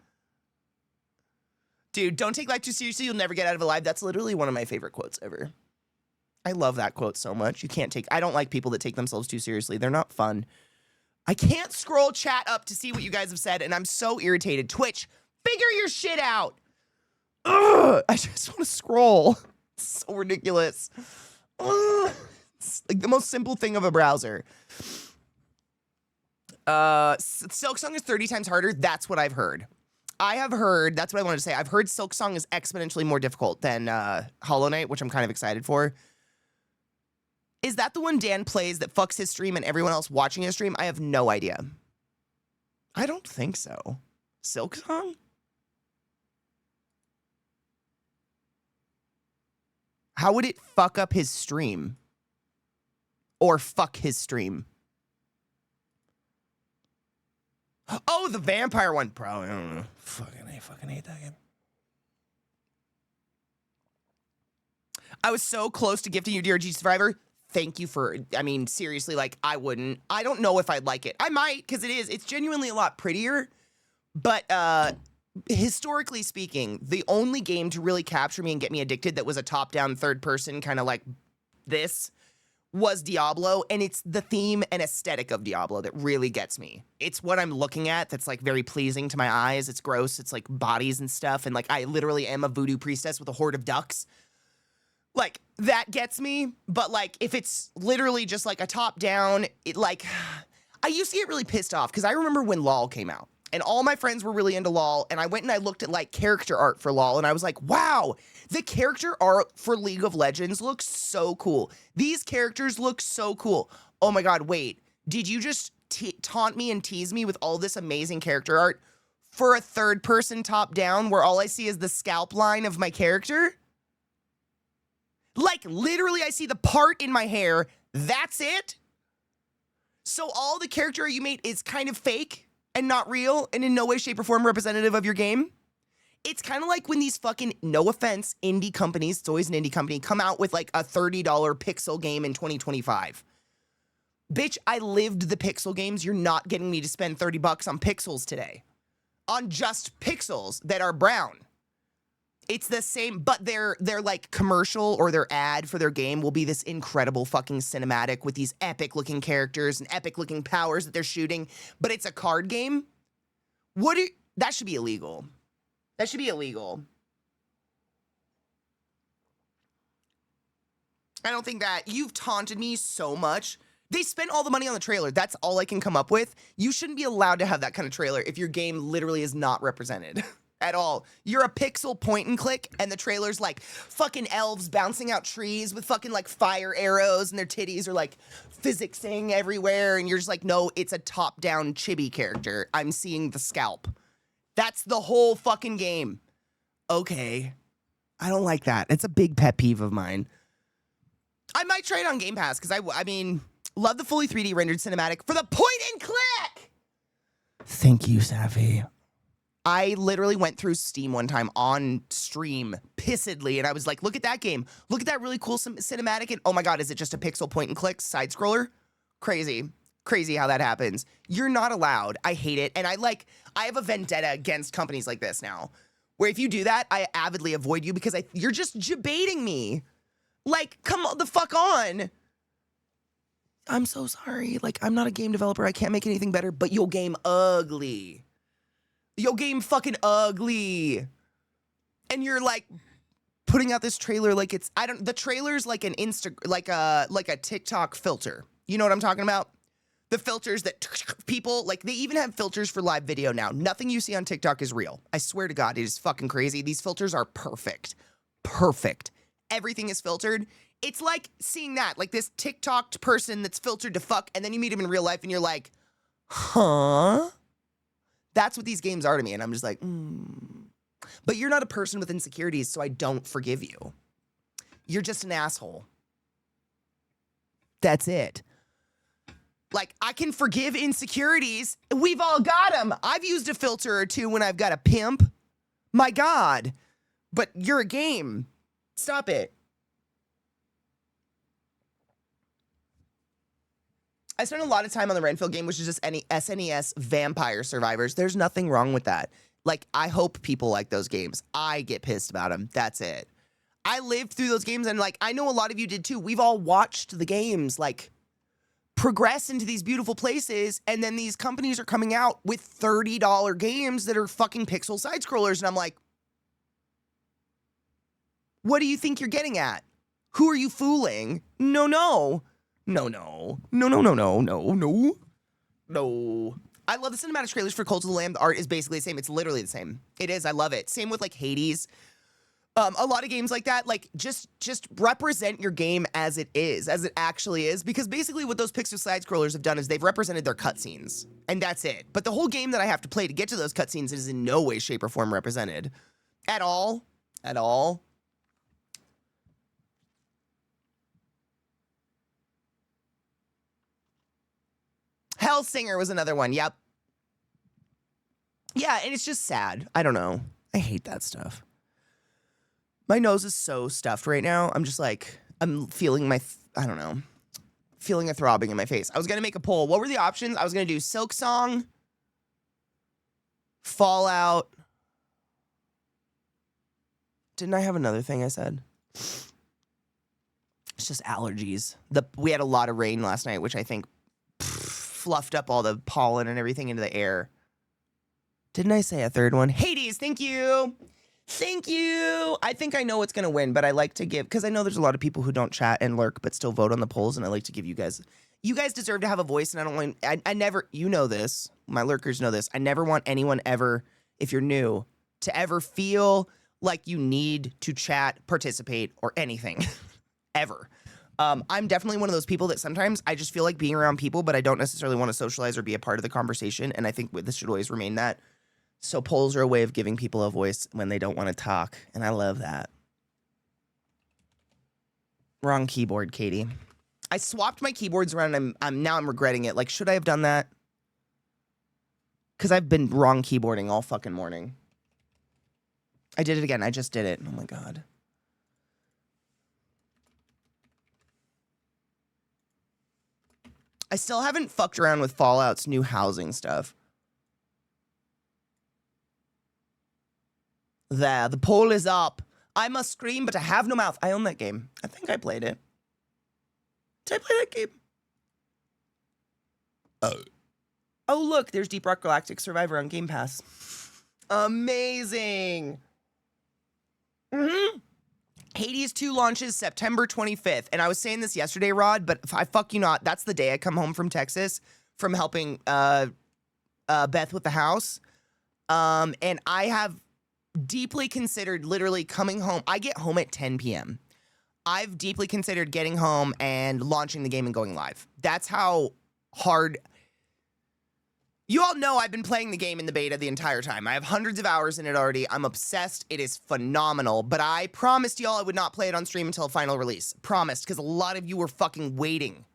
Dude, don't take life too seriously. You'll never get out of it alive. That's literally one of my favorite quotes ever. I love that quote so much. I don't like people that take themselves too seriously. They're not fun. I can't scroll chat up to see what you guys have said, and I'm so irritated. Twitch, figure your shit out. Ugh, I just want to scroll. It's so ridiculous. Ugh. It's like the most simple thing of a browser. Silksong is 30 times harder. That's what I've heard. That's what I wanted to say. I've heard Silksong is exponentially more difficult than Hollow Knight, which I'm kind of excited for. Is that the one Dan plays that fucks his stream and everyone else watching his stream? I have no idea. I don't think so. Silksong? How would it fuck up his stream? Or fuck his stream? Oh, the vampire one. Bro, I don't know. I fucking hate that game. I was so close to gifting you DRG Survivor. Thank you for, I mean, seriously, like, I don't know if I'd like it. I might, because it's genuinely a lot prettier. But historically speaking, the only game to really capture me and get me addicted that was a top-down third-person kind of like this was Diablo, and it's the theme and aesthetic of Diablo that really gets me. It's what I'm looking at that's like very pleasing to my eyes. It's gross. It's like bodies and stuff, and like I literally am a voodoo priestess with a horde of ducks. Like, that gets me, but like if it's literally just like a top-down, it like I used to get really pissed off because I remember when LOL came out. And all my friends were really into LOL, and I went and I looked at, like, character art for LOL, and I was like, wow, the character art for League of Legends looks so cool. These characters look so cool. Oh my god, wait. Did you just taunt me and tease me with all this amazing character art for a third-person top-down where all I see is the scalp line of my character? Like, literally, I see the part in my hair. That's it? So all the character art you made is kind of fake? And not real, and in no way, shape, or form representative of your game? It's kind of like when these fucking, no offense, indie companies, it's always an indie company, come out with like a $30 pixel game in 2025. Bitch, I lived the pixel games. You're not getting me to spend 30 bucks on pixels today. On just pixels that are brown. It's the same, but their like commercial or their ad for their game will be this incredible fucking cinematic with these epic looking characters and epic looking powers that they're shooting, but it's a card game. That should be illegal. That should be illegal. I don't think that you've taunted me so much. They spent all the money on the trailer. That's all I can come up with. You shouldn't be allowed to have that kind of trailer if your game literally is not represented. At all. You're a pixel point and click, and the trailer's like fucking elves bouncing out trees with fucking like fire arrows, and their titties are like physicsing everywhere, and you're just like, no, it's a top-down chibi character. I'm seeing the scalp. That's the whole fucking game. Okay. I don't like that. It's a big pet peeve of mine. I might try it on Game Pass, because I mean, love the fully 3D rendered cinematic for the point and click! Thank you, Safi. I literally went through Steam one time on stream, pissedly, and I was like, look at that game. Look at that really cool cinematic, and oh my god, is it just a pixel point and click side-scroller? Crazy. Crazy how that happens. You're not allowed. I hate it, and I have a vendetta against companies like this now, where if you do that, I avidly avoid you because you're just debating me. Like, come the fuck on. I'm so sorry. Like, I'm not a game developer. I can't make anything better, but your game ugly. Yo, game fucking ugly. And you're like putting out this trailer like it's the trailer's like an like a TikTok filter. You know what I'm talking about? The filters that people like, they even have filters for live video now. Nothing you see on TikTok is real. I swear to God, it is fucking crazy. These filters are perfect. Perfect. Everything is filtered. It's like seeing that, like this TikTok person that's filtered to fuck, and then you meet him in real life and you're like, huh? That's what these games are to me, and I'm just like, But you're not a person with insecurities, so I don't forgive you. You're just an asshole. That's it. Like, I can forgive insecurities. We've all got them. I've used a filter or two when I've got a pimp. My God. But you're a game. Stop it. I spent a lot of time on the Renfield game, which is just any SNES Vampire Survivors. There's nothing wrong with that. Like, I hope people like those games. I get pissed about them. That's it. I lived through those games, and, like, I know a lot of you did, too. We've all watched the games, like, progress into these beautiful places, and then these companies are coming out with $30 games that are fucking pixel side-scrollers, and I'm like, what do you think you're getting at? Who are you fooling? No. No. I love the cinematic trailers for Cult of the Lamb. The art is basically the same. It's literally the same. It is. I love it. Same with like Hades. A lot of games like that, like just represent your game as it is, as it actually is. Because basically what those pixel side scrollers have done is they've represented their cutscenes. And that's it. But the whole game that I have to play to get to those cutscenes is in no way, shape, or form represented. At all. At all. Hellsinger was another one. Yep. Yeah, and it's just sad. I don't know. I hate that stuff. My nose is so stuffed right now. I'm just like, I'm feeling I don't know, feeling a throbbing in my face. I was going to make a poll. What were the options? I was going to do Silk Song, Fallout. Didn't I have another thing I said? It's just allergies. We had a lot of rain last night, which I think fluffed up all the pollen and everything into the air. Didn't I say a third one? Hades, thank you. Thank you. I think I know what's going to win, but I like to give, because I know there's a lot of people who don't chat and lurk, but still vote on the polls, and I like to give you guys deserve to have a voice, and I don't want, I never, you know this, my lurkers know this, I never want anyone ever, if you're new, to ever feel like you need to chat, participate, or anything, ever. I'm definitely one of those people that sometimes I just feel like being around people, but I don't necessarily want to socialize or be a part of the conversation, and I think this should always remain that. So polls are a way of giving people a voice when they don't want to talk, and I love that. Wrong keyboard, Katie. I swapped my keyboards around, and I'm regretting it. Like, should I have done that? Because I've been wrong keyboarding all fucking morning. I did it again. I just did it. Oh my God. I still haven't fucked around with Fallout's new housing stuff. There, the poll is up. I must scream, but I have no mouth. I own that game. I think I played it. Did I play that game? Oh, look, there's Deep Rock Galactic Survivor on Game Pass. Amazing. Hades 2 launches September 25th. And I was saying this yesterday, Rod, but I fuck you not. That's the day I come home from Texas from helping Beth with the house. And I have deeply considered literally coming home. I get home at 10 p.m. I've deeply considered getting home and launching the game and going live. That's how hard. You all know I've been playing the game in the beta the entire time. I have hundreds of hours in it already. I'm obsessed. It is phenomenal. But I promised y'all I would not play it on stream until final release. Promised, because a lot of you were fucking waiting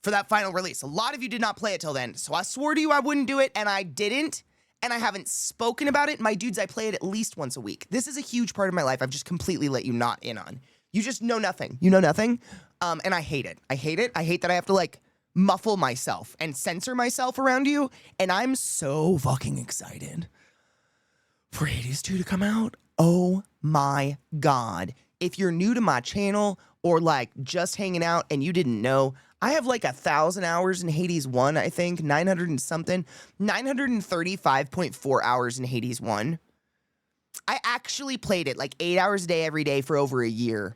for that final release. A lot of you did not play it till then. So I swore to you I wouldn't do it, and I didn't. And I haven't spoken about it. My dudes, I play it at least once a week. This is a huge part of my life I've just completely let you not in on. You just know nothing. You know nothing. And I hate it. I hate it. I hate that I have to, like, muffle myself and censor myself around you. And I'm so fucking excited for Hades 2 to come out. Oh my God. If you're new to my channel or, like, just hanging out and you didn't know, I have like 1,000 hours in Hades 1, I think, 900 and something, 935.4 hours in Hades 1. I actually played it like 8 hours a day every day for over a year.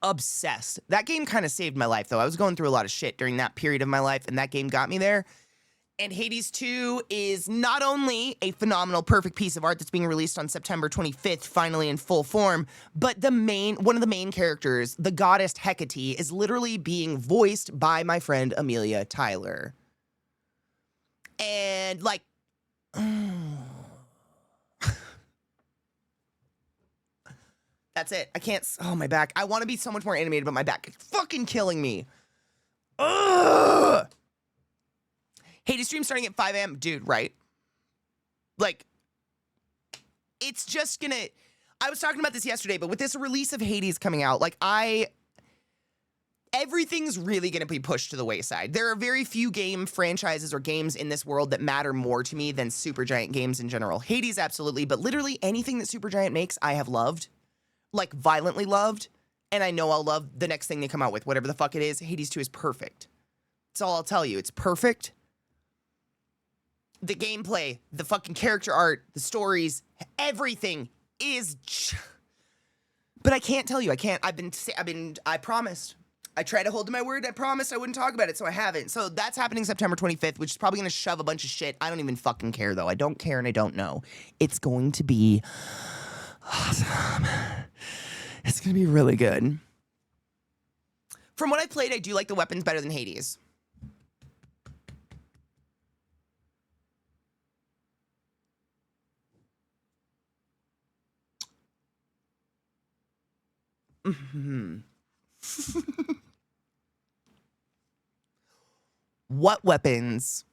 Obsessed. That game kind of saved my life, though. I was going through a lot of shit during that period of my life, and that game got me there. And Hades 2 is not only a phenomenal, perfect piece of art that's being released on September 25th, finally in full form, but one of the main characters, the goddess Hecate, is literally being voiced by my friend Amelia Tyler. And, like, that's it. I can't, oh, my back. I want to be so much more animated, but my back is fucking killing me. Ugh! Hades stream starting at 5 a.m. Dude, right? Like, it's just gonna... I was talking about this yesterday, but with this release of Hades coming out, like, everything's really gonna be pushed to the wayside. There are very few game franchises or games in this world that matter more to me than Supergiant games in general. Hades, absolutely, but literally anything that Supergiant makes, I have loved. Like, violently loved. And I know I'll love the next thing they come out with. Whatever the fuck it is, Hades 2 is perfect. That's all I'll tell you. It's perfect. The gameplay, the fucking character art, the everything is. But I can't tell you. I can't. I promised. I tried to hold to my word. I promised I wouldn't talk about it, so I haven't. So that's happening September 25th, which is probably going to shove a bunch of shit. I don't even fucking care, though. I don't care and I don't know. It's going to be awesome. It's going to be really good. From what I've played, I do like the weapons better than Hades. What weapons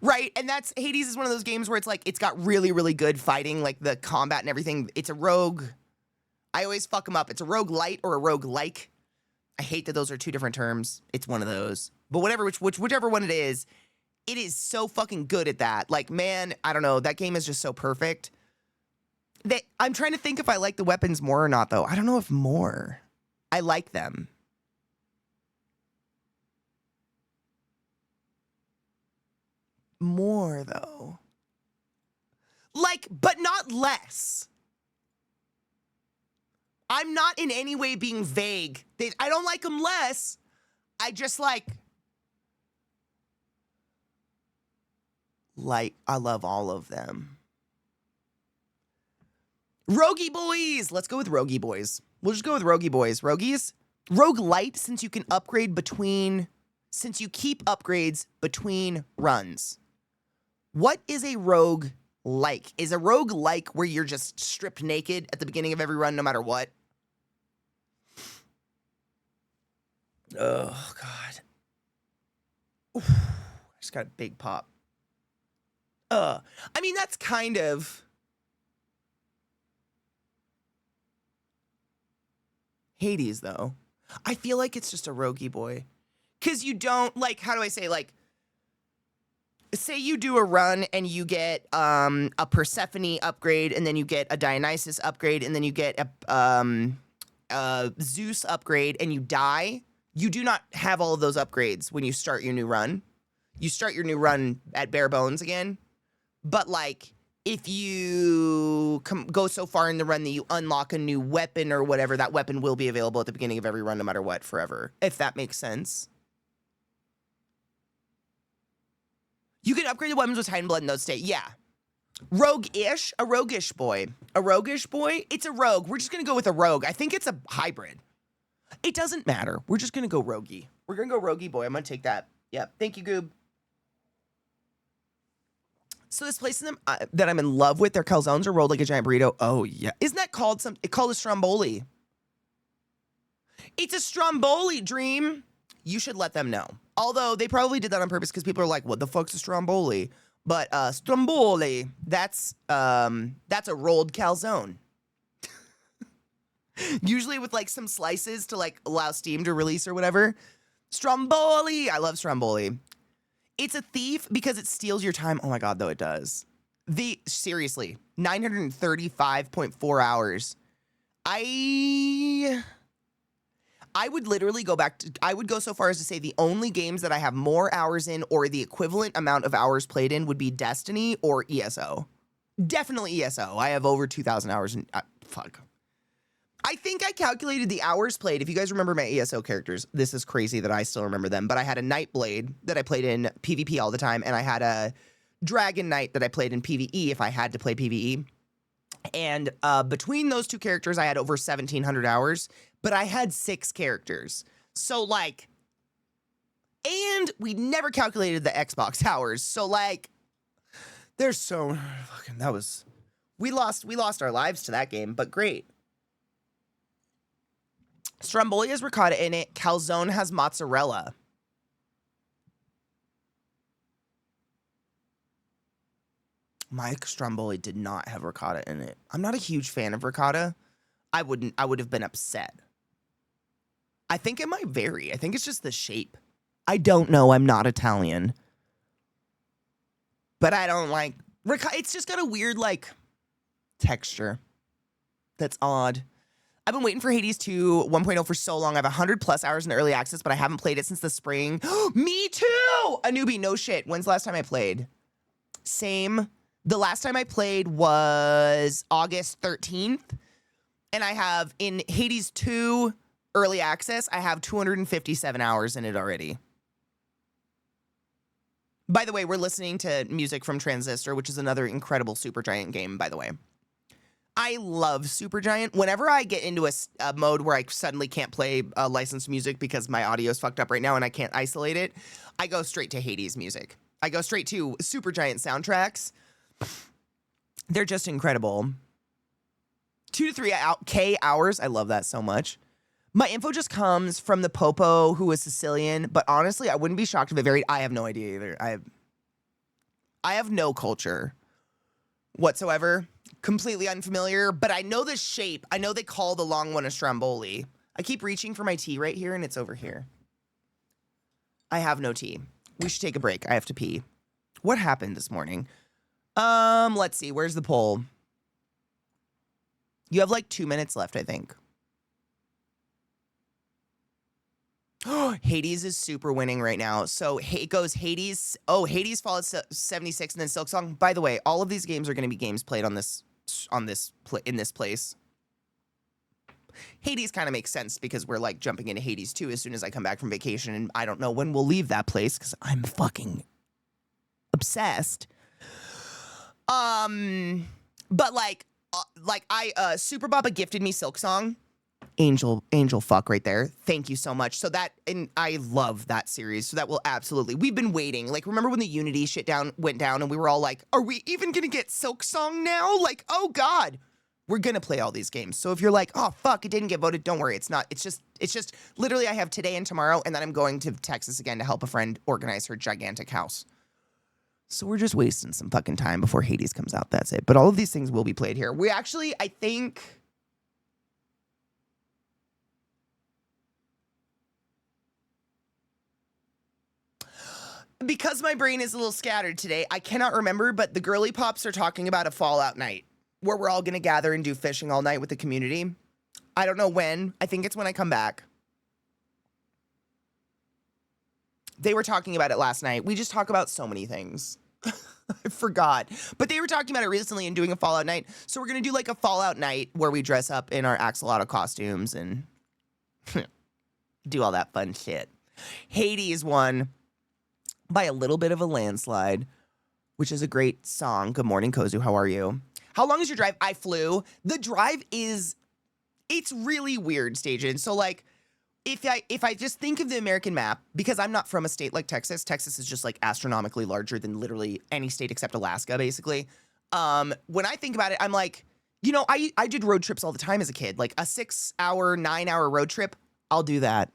Right, and that's Hades is one of those games where it's like it's got really, really good fighting, like the combat and everything. It's a rogue. I always fuck them up. It's a rogue light or a rogue like. I hate that those are two different terms. It's one of those. But whatever, whichever one it is so fucking good at that. Like, man, I don't know. That game is just so perfect. I'm trying to think if I like the weapons more or not, though. I don't know if more. I like them. More, though. Like, but not less. I'm not in any way being vague. I don't like them less. I just like, I love all of them. Roguey boys. Let's go with Roguey boys. We'll just go with Roguey boys. Roguies? Rogue light, since you can upgrade since you keep upgrades between runs. What is a rogue like? Is a rogue like where you're just stripped naked at the beginning of every run no matter what? Oh, God. Oof, I just got a big pop. I mean, that's kind of... Hades, though. I feel like it's just a roguey boy. Because you don't, like, how do I say, like, say you do a run and you get a Persephone upgrade, and then you get a Dionysus upgrade, and then you get a Zeus upgrade, and you die. You do not have all of those upgrades when you start your new run. You start your new run at bare bones again. But, like, if you go so far in the run that you unlock a new weapon or whatever, that weapon will be available at the beginning of every run no matter what, forever. If that makes sense. You can upgrade the weapons with Titan Blood in those state. Yeah. Rogue-ish? A roguish boy. A roguish boy? It's a rogue. We're just going to go with a rogue. I think it's a hybrid. It doesn't matter. We're just going to go roguey. We're going to go roguey boy. I'm going to take that. Yep. Thank you, Goob. So this place that I'm in love with, their calzones are rolled like a giant burrito. Oh, yeah. Isn't that called called a stromboli? It's a stromboli, Dream. You should let them know. Although they probably did that on purpose because people are like, what the fuck's a stromboli? But stromboli, that's a rolled calzone. Usually with like some slices to like allow steam to release or whatever. Stromboli. I love stromboli. It's a thief because it steals your time. Oh my God, though it does. Seriously, 935.4 hours. I would literally I would go so far as to say the only games that I have more hours in or the equivalent amount of hours played in would be Destiny or ESO. Definitely ESO. I have over 2,000 hours in, fuck. I think I calculated the hours played. If you guys remember my ESO characters, this is crazy that I still remember them, but I had a Nightblade that I played in PvP all the time, and I had a Dragon Knight that I played in PvE if I had to play PvE. And between those two characters, I had over 1,700 hours, but I had 6 characters. So, like, and we never calculated the Xbox hours. So, like, there's so fucking, we lost our lives to that game, but great. Stromboli has ricotta in it. Calzone has mozzarella. My Stromboli did not have ricotta in it. I'm not a huge fan of ricotta. I would have been upset. I think it might vary. I think it's just the shape. I don't know. I'm not Italian. But I don't like ricotta. It's just got a weird, like, texture. That's odd. I've been waiting for Hades 2 1.0 for so long. I have 100+ hours in early access, but I haven't played it since the spring. Me too! A newbie, no shit. When's the last time I played? Same. The last time I played was August 13th. And I have, in Hades 2 early access, I have 257 hours in it already. By the way, we're listening to music from Transistor, which is another incredible Supergiant game, by the way. I love Supergiant. Whenever I get into a mode where I suddenly can't play licensed music because my audio is fucked up right now and I can't isolate it, I go straight to Hades music. I go straight to Supergiant soundtracks. They're just incredible. 2 to 3K hours. I love that so much. My info just comes from the Popo who is Sicilian, but honestly, I wouldn't be shocked if it varied. I have no idea either. I have no culture whatsoever. Completely unfamiliar, but I know the shape. I know they call the long one a stromboli. I keep reaching for my tea right here, and it's over here. I have no tea. We should take a break. I have to pee. What happened this morning? Let's see. Where's the poll? You have like 2 minutes left, I think. Hades is super winning right now. So it goes Hades. Oh, Hades fall at 76, and then Silksong. By the way, all of these games are going to be games played in this place. Hades kind of makes sense because we're like jumping into Hades 2 as soon as I come back from vacation, and I don't know when we'll leave that place because I'm fucking obsessed. But like Super Baba gifted me Silksong. Angel fuck right there. Thank you so much. So that, and I love that series. So that will absolutely, we've been waiting. Like, remember when the Unity shit went down and we were all like, are we even gonna get Silksong now? Like, oh God, we're gonna play all these games. So if you're like, oh fuck, it didn't get voted, don't worry. It's just literally I have today and tomorrow, and then I'm going to Texas again to help a friend organize her gigantic house. So we're just wasting some fucking time before Hades comes out. That's it. But all of these things will be played here. We actually, I think, because my brain is a little scattered today, I cannot remember, but the girly pops are talking about a Fallout night where we're all going to gather and do fishing all night with the community. I don't know when. I think it's when I come back. They were talking about it last night. We just talk about so many things. I forgot. But they were talking about it recently and doing a Fallout night. So we're going to do like a Fallout night where we dress up in our axolotl costumes and do all that fun shit. Hades won by a little bit of a landslide, which is a great song. Good morning, Kozu. How are you? How long is your drive? I flew. The drive it's really weird, Stajan. So like, if I just think of the American map, because I'm not from a state like Texas, Texas is just like astronomically larger than literally any state except Alaska, basically. When I think about it, I'm like, you know, I did road trips all the time as a kid, like a 6-hour, 9-hour road trip. I'll do that.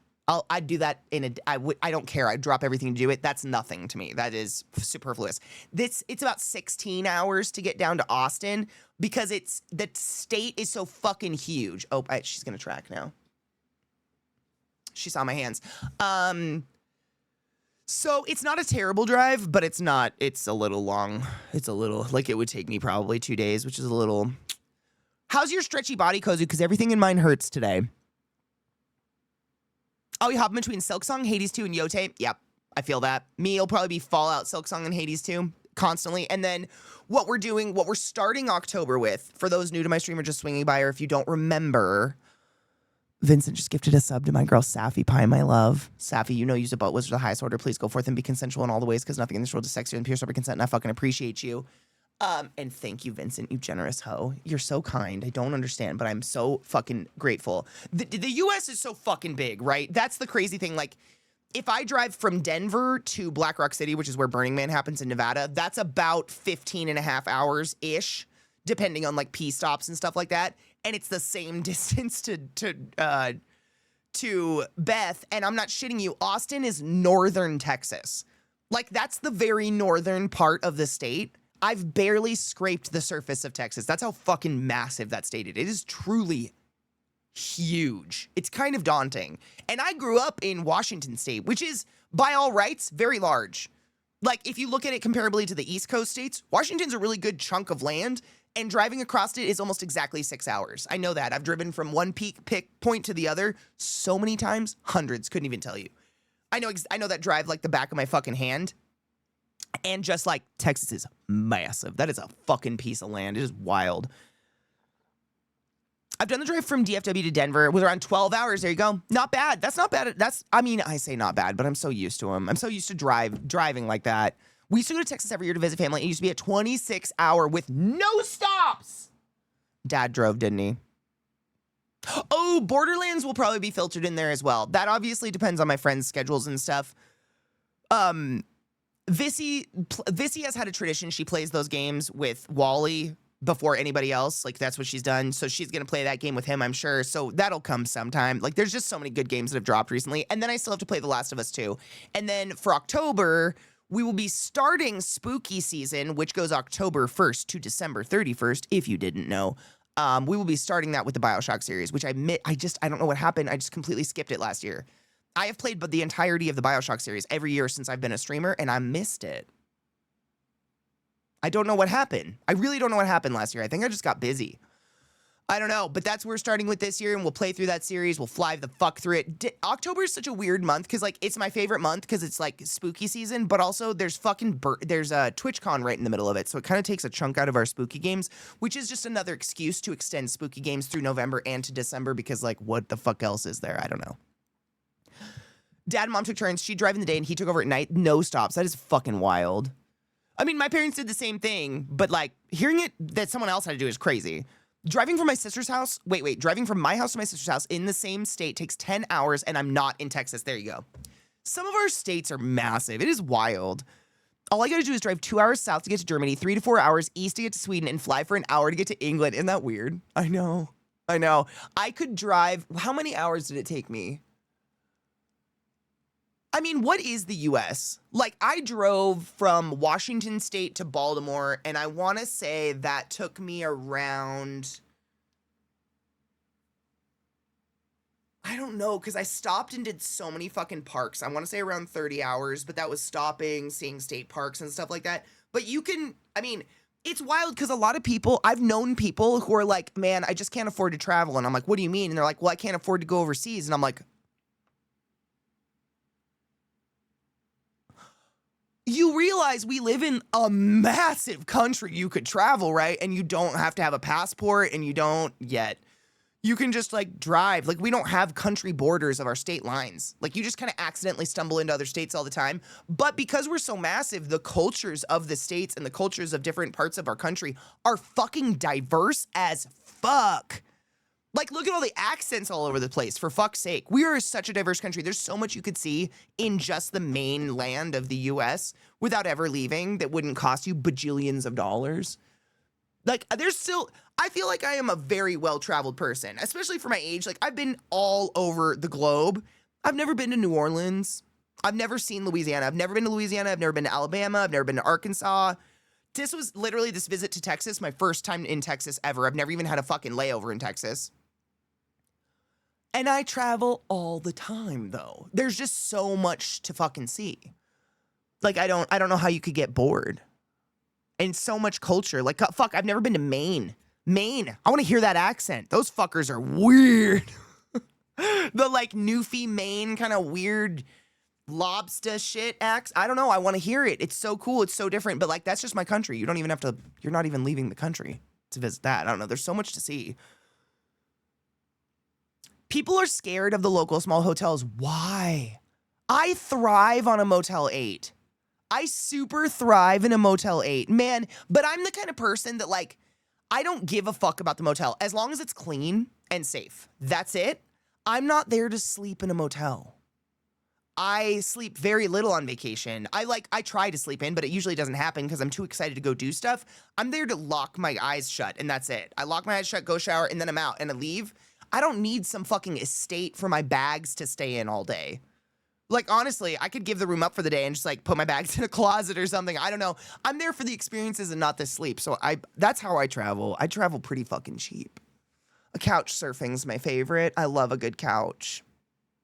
I'd do that I don't care. I'd drop everything to do it. That's nothing to me. That is superfluous. It's about 16 hours to get down to Austin because the state is so fucking huge. Oh, she's gonna track now. She saw my hands. So it's not a terrible drive, but it's a little long. It's a little, like it would take me probably 2 days, which is a little. How's your stretchy body, Kozu? Because everything in mine hurts today. Oh, you hop in between Silksong, Hades 2, and Yote? Yep, I feel that. Me, it'll probably be Fallout, Silksong, and Hades 2 constantly. And then what we're starting October with, for those new to my stream or just swinging by, or if you don't remember, Vincent just gifted a sub to my girl, Safi Pie, my love. Safi, you know use a butt wizard of the highest order. Please go forth and be consensual in all the ways, because nothing in this world is sexier than pure sober consent, and I fucking appreciate you. And thank you, Vincent, you generous hoe. You're so kind. I don't understand, but I'm so fucking grateful. The U.S. is so fucking big, right? That's the crazy thing. Like, if I drive from Denver to Black Rock City, which is where Burning Man happens in Nevada, that's about 15 and a half hours-ish, depending on, like, P stops and stuff like that. And it's the same distance to Beth, and I'm not shitting you. Austin is northern Texas. Like, that's the very northern part of the state. I've barely scraped the surface of Texas. That's how fucking massive that state is. It is truly huge. It's kind of daunting. And I grew up in Washington State, which is, by all rights, very large. Like, if you look at it comparably to the East Coast states, Washington's a really good chunk of land, and driving across it is almost exactly 6 hours. I know that. I've driven from one point to the other so many times, hundreds, couldn't even tell you. I know that drive like the back of my fucking hand. And just like Texas is massive. That is a fucking piece of land. It is wild. I've done the drive from DFW to Denver. It was around 12 hours. There you go. Not bad. That's not bad. I say not bad, but I'm so used to them. I'm so used to driving like that. We used to go to Texas every year to visit family. It used to be a 26-hour with no stops. Dad drove, didn't he? Oh, Borderlands will probably be filtered in there as well. That obviously depends on my friends' schedules and stuff. Vissy has had a tradition. She plays those games with Wally before anybody else. Like, that's what she's done. So she's going to play that game with him, I'm sure. So that'll come sometime. Like, there's just so many good games that have dropped recently. And then I still have to play The Last of Us 2. And then for October, We will be starting spooky season, which goes October 1st to December 31st, if you didn't know. We will be starting that with the BioShock series, which I admit, I don't know what happened. I just completely skipped it last year. I have played the entirety of the BioShock series every year since I've been a streamer, and I missed it. I don't know what happened. I really don't know what happened last year. I think I just got busy. I don't know, but that's where we're starting with this year, and we'll play through that series. We'll fly the fuck through it. October is such a weird month because, like, it's my favorite month because it's, like, spooky season, but also there's there's a TwitchCon right in the middle of it, so it kind of takes a chunk out of our spooky games, which is just another excuse to extend spooky games through November and to December because, like, what the fuck else is there? I don't know. Dad and Mom took turns. She'd drive in the day, and he took over at night. No stops. That is fucking wild. I mean, my parents did the same thing, but, like, hearing it that someone else had to do is crazy. Driving from my sister's house, driving from my house to my sister's house in the same state takes 10 hours, and I'm not in Texas. There you go. Some of our states are massive. It is wild. All I gotta do is drive 2 hours south to get to Germany, 3 to 4 hours east to get to Sweden, and fly for an hour to get to England. Isn't that weird? I know. I could drive, how many hours did it take me? I mean, what is the U.S.? Like, I drove from Washington State to Baltimore, and I want to say that took me around, I don't know, because I stopped and did so many fucking parks. I want to say around 30 hours, but that was stopping, seeing state parks and stuff like that. But you can, I mean, it's wild because a lot of people, I've known people who are like, man, I just can't afford to travel. And I'm like, what do you mean? And they're like, well, I can't afford to go overseas. And I'm like, you realize we live in a massive country. You could travel, right? And you don't have to have a passport, and you don't yet. You can just, like, drive. Like, we don't have country borders of our state lines. Like, you just kind of accidentally stumble into other states all the time. But because we're so massive, the cultures of the states and the cultures of different parts of our country are fucking diverse as fuck. Like, look at all the accents all over the place, for fuck's sake. We are such a diverse country. There's so much you could see in just the main land of the U.S. without ever leaving that wouldn't cost you bajillions of dollars. Like, there's still, I feel like I am a very well-traveled person, especially for my age. Like, I've been all over the globe. I've never been to New Orleans. I've never seen Louisiana. I've never been to Louisiana. I've never been to Alabama. I've never been to Arkansas. This was literally this visit to Texas, my first time in Texas ever. I've never even had a fucking layover in Texas. And I travel all the time, though. There's just so much to fucking see. Like, I don't know how you could get bored. And so much culture. Like, fuck, I've never been to Maine. Maine. I want to hear that accent. Those fuckers are weird. The, like, Newfie, Maine kind of weird lobster shit accent. I don't know. I want to hear it. It's so cool. It's so different. But, like, that's just my country. You don't even have to, you're not even leaving the country to visit that. I don't know. There's so much to see. People are scared of the local small hotels. Why? I thrive on a Motel 8. I super thrive in a Motel 8. Man, but I'm the kind of person that, like, I don't give a fuck about the motel. As long as it's clean and safe. That's it. I'm not there to sleep in a motel. I sleep very little on vacation. I try to sleep in, but it usually doesn't happen because I'm too excited to go do stuff. I'm there to lock my eyes shut, and that's it. I lock my eyes shut, go shower, and then I'm out, and I leave. I don't need some fucking estate for my bags to stay in all day. Like, honestly, I could give the room up for the day and just, like, put my bags in a closet or something. I don't know. I'm there for the experiences and not the sleep. So that's how I travel. I travel pretty fucking cheap. A couch surfing's my favorite. I love a good couch.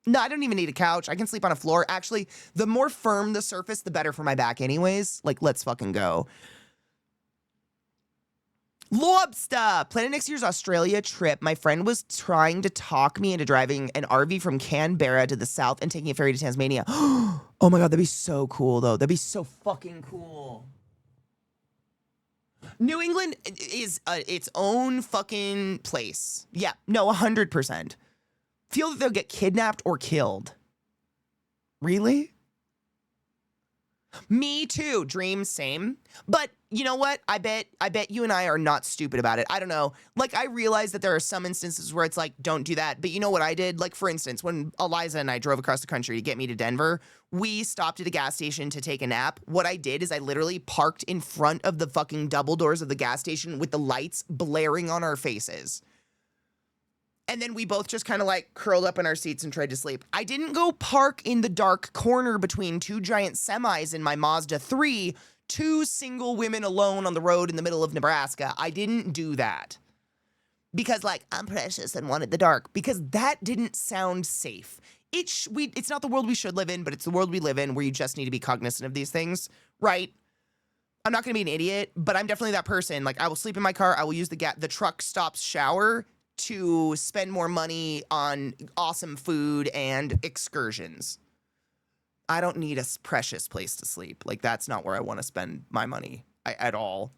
No, I don't even need a couch. I can sleep on a floor. Actually, the more firm the surface, the better for my back anyways. Like, let's fucking go. Lobster! Planning next year's Australia trip. My friend was trying to talk me into driving an RV from Canberra to the south and taking a ferry to Tasmania. Oh my god, that'd be so cool, though. That'd be so fucking cool. New England is its own fucking place. Yeah, no, 100%. Feel that they'll get kidnapped or killed. Really? Me too. Dream, same. But you know what? I bet you and I are not stupid about it. I don't know. Like, I realize that there are some instances where it's like, don't do that. But you know what I did? Like, for instance, when Eliza and I drove across the country to get me to Denver, we stopped at a gas station to take a nap. What I did is I literally parked in front of the fucking double doors of the gas station with the lights blaring on our faces. And then we both just kind of like curled up in our seats and tried to sleep. I didn't go park in the dark corner between two giant semis in my Mazda 3, two single women alone on the road in the middle of Nebraska. I didn't do that. Because like, I'm precious and wanted the dark. Because that didn't sound safe. It's not the world we should live in, but it's the world we live in where you just need to be cognizant of these things, right? I'm not going to be an idiot, but I'm definitely that person. Like, I will sleep in my car. I will use the truck stops shower to spend more money on awesome food and excursions. I don't need a precious place to sleep. Like, that's not where I want to spend my money at all.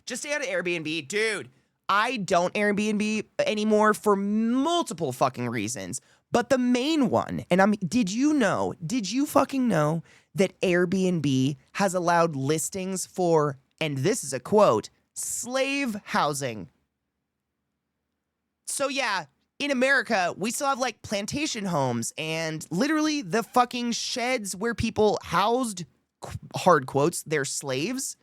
Just stay out of Airbnb. Dude, I don't Airbnb anymore for multiple fucking reasons. But the main one, and did you fucking know that Airbnb has allowed listings for, and this is a quote, slave housing? So yeah, in America, we still have like plantation homes and literally the fucking sheds where people housed, hard quotes, their slaves.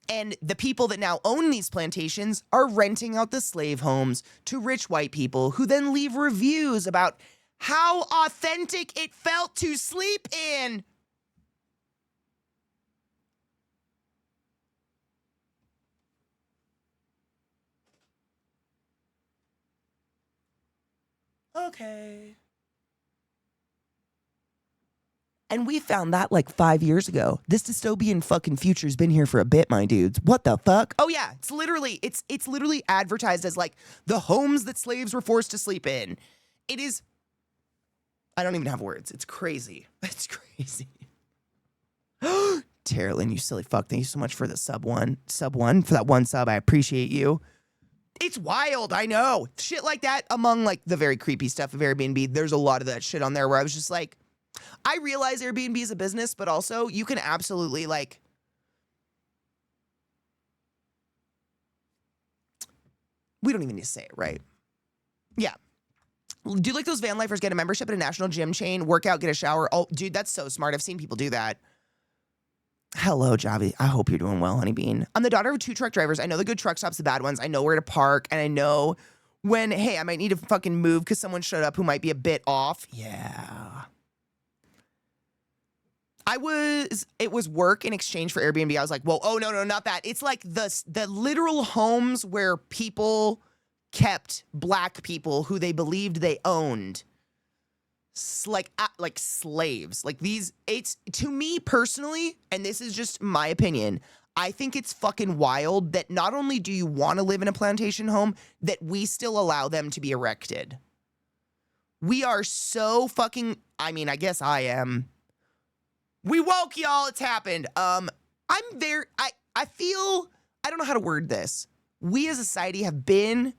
And the people that now own these plantations are renting out the slave homes to rich white people who then leave reviews about how authentic it felt to sleep in. Okay. And we found that like 5 years ago. This dystopian fucking future's been here for a bit, my dudes. What the fuck? Oh yeah, it's literally advertised as like the homes that slaves were forced to sleep in. It is, I don't even have words. It's crazy. It's crazy. Terrellyn, you silly fuck. Thank you so much for the sub one, for that one sub. I appreciate you. It's wild, I know. Shit like that among like the very creepy stuff of Airbnb. There's a lot of that shit on there where I was just like, I realize Airbnb is a business, but also you can absolutely like, we don't even need to say it, right? Yeah. Do like those van lifers get a membership at a national gym chain, work out, get a shower? Oh, dude, that's so smart. I've seen people do that. Hello, Javi. I hope you're doing well, honey bean. I'm the daughter of 2 truck drivers. I know the good truck stops, the bad ones. I know where to park, and I know when, hey, I might need to fucking move because someone showed up who might be a bit off. Yeah. It was work in exchange for Airbnb. I was like, whoa, oh, no, not that. It's like the literal homes where people kept black people who they believed they owned. Like slaves. Like these, it's, to me personally, and this is just my opinion, I think it's fucking wild that not only do you want to live in a plantation home, that we still allow them to be erected. We are so fucking, I mean, I guess I am. We woke, y'all. It's happened. I feel, I don't know how to word this. We as a society have been,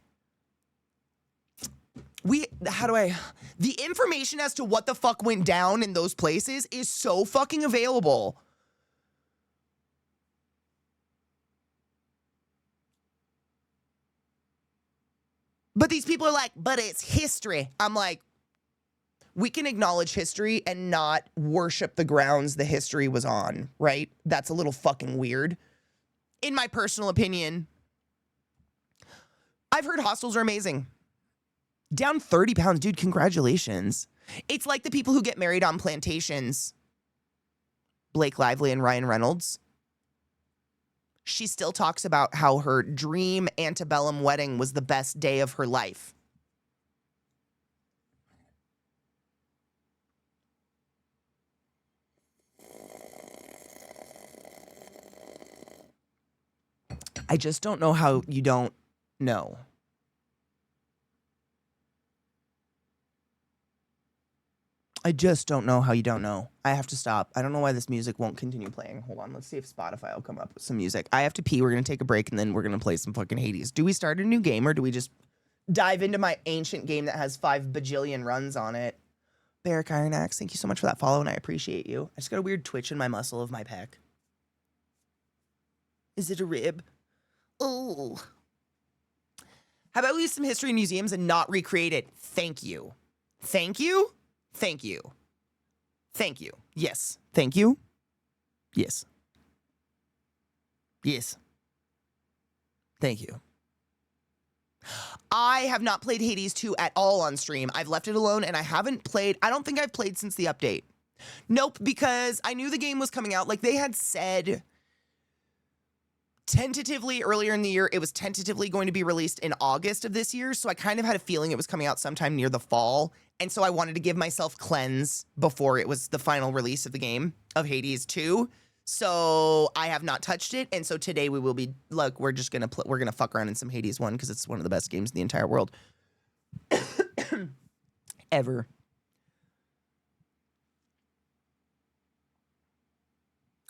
the information as to what the fuck went down in those places is so fucking available. But these people are like, but it's history. I'm like, we can acknowledge history and not worship the grounds the history was on, right? That's a little fucking weird. In my personal opinion, I've heard hostels are amazing. Down 30 pounds, dude, congratulations. It's like the people who get married on plantations. Blake Lively and Ryan Reynolds. She still talks about how her dream antebellum wedding was the best day of her life. I just don't know how you don't know. I just don't know how you don't know. I have to stop. I don't know why this music won't continue playing. Hold on. Let's see if Spotify will come up with some music. I have to pee. We're going to take a break, and then we're going to play some fucking Hades. Do we start a new game, or do we just dive into my ancient game that has 5 bajillion runs on it? Barrack Iron Axe, thank you so much for that follow, and I appreciate you. I just got a weird twitch in my muscle of my pec. Is it a rib? Oh. How about we use some history museums and not recreate it? Thank you. Thank you? Thank you. Thank you. Yes. Thank you. Yes. Yes. Thank you. I have not played Hades 2 at all on stream. I've left it alone, and I haven't played. I don't think I've played since the update. Nope, because I knew the game was coming out. Like, they had said tentatively earlier in the year, it was tentatively going to be released in August of this year, so I kind of had a feeling it was coming out sometime near the fall, and so I wanted to give myself cleanse before it was the final release of the game, of Hades 2. So I have not touched it, and so today we will be, look, we're just gonna we're gonna fuck around in some Hades 1 because it's one of the best games in the entire world. Ever.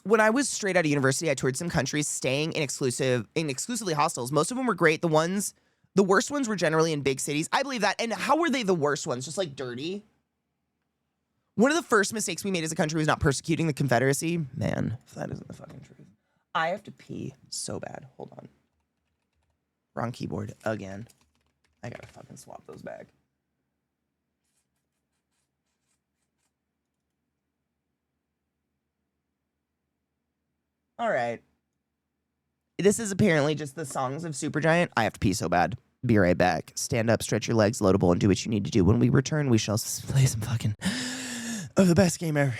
When I was straight out of university, I toured some countries staying in exclusively hostels. Most of them were great. The worst ones were generally in big cities. I believe that. And how were they the worst ones? Just like dirty? One of the first mistakes we made as a country was not persecuting the Confederacy. Man, if that isn't the fucking truth. I have to pee so bad. Hold on. Wrong keyboard again. I gotta fucking swap those back. All right. This is apparently just the songs of Supergiant. I have to pee so bad. Be right back. Stand up, stretch your legs, loadable, and do what you need to do. When we return, we shall play some fucking of the best game ever.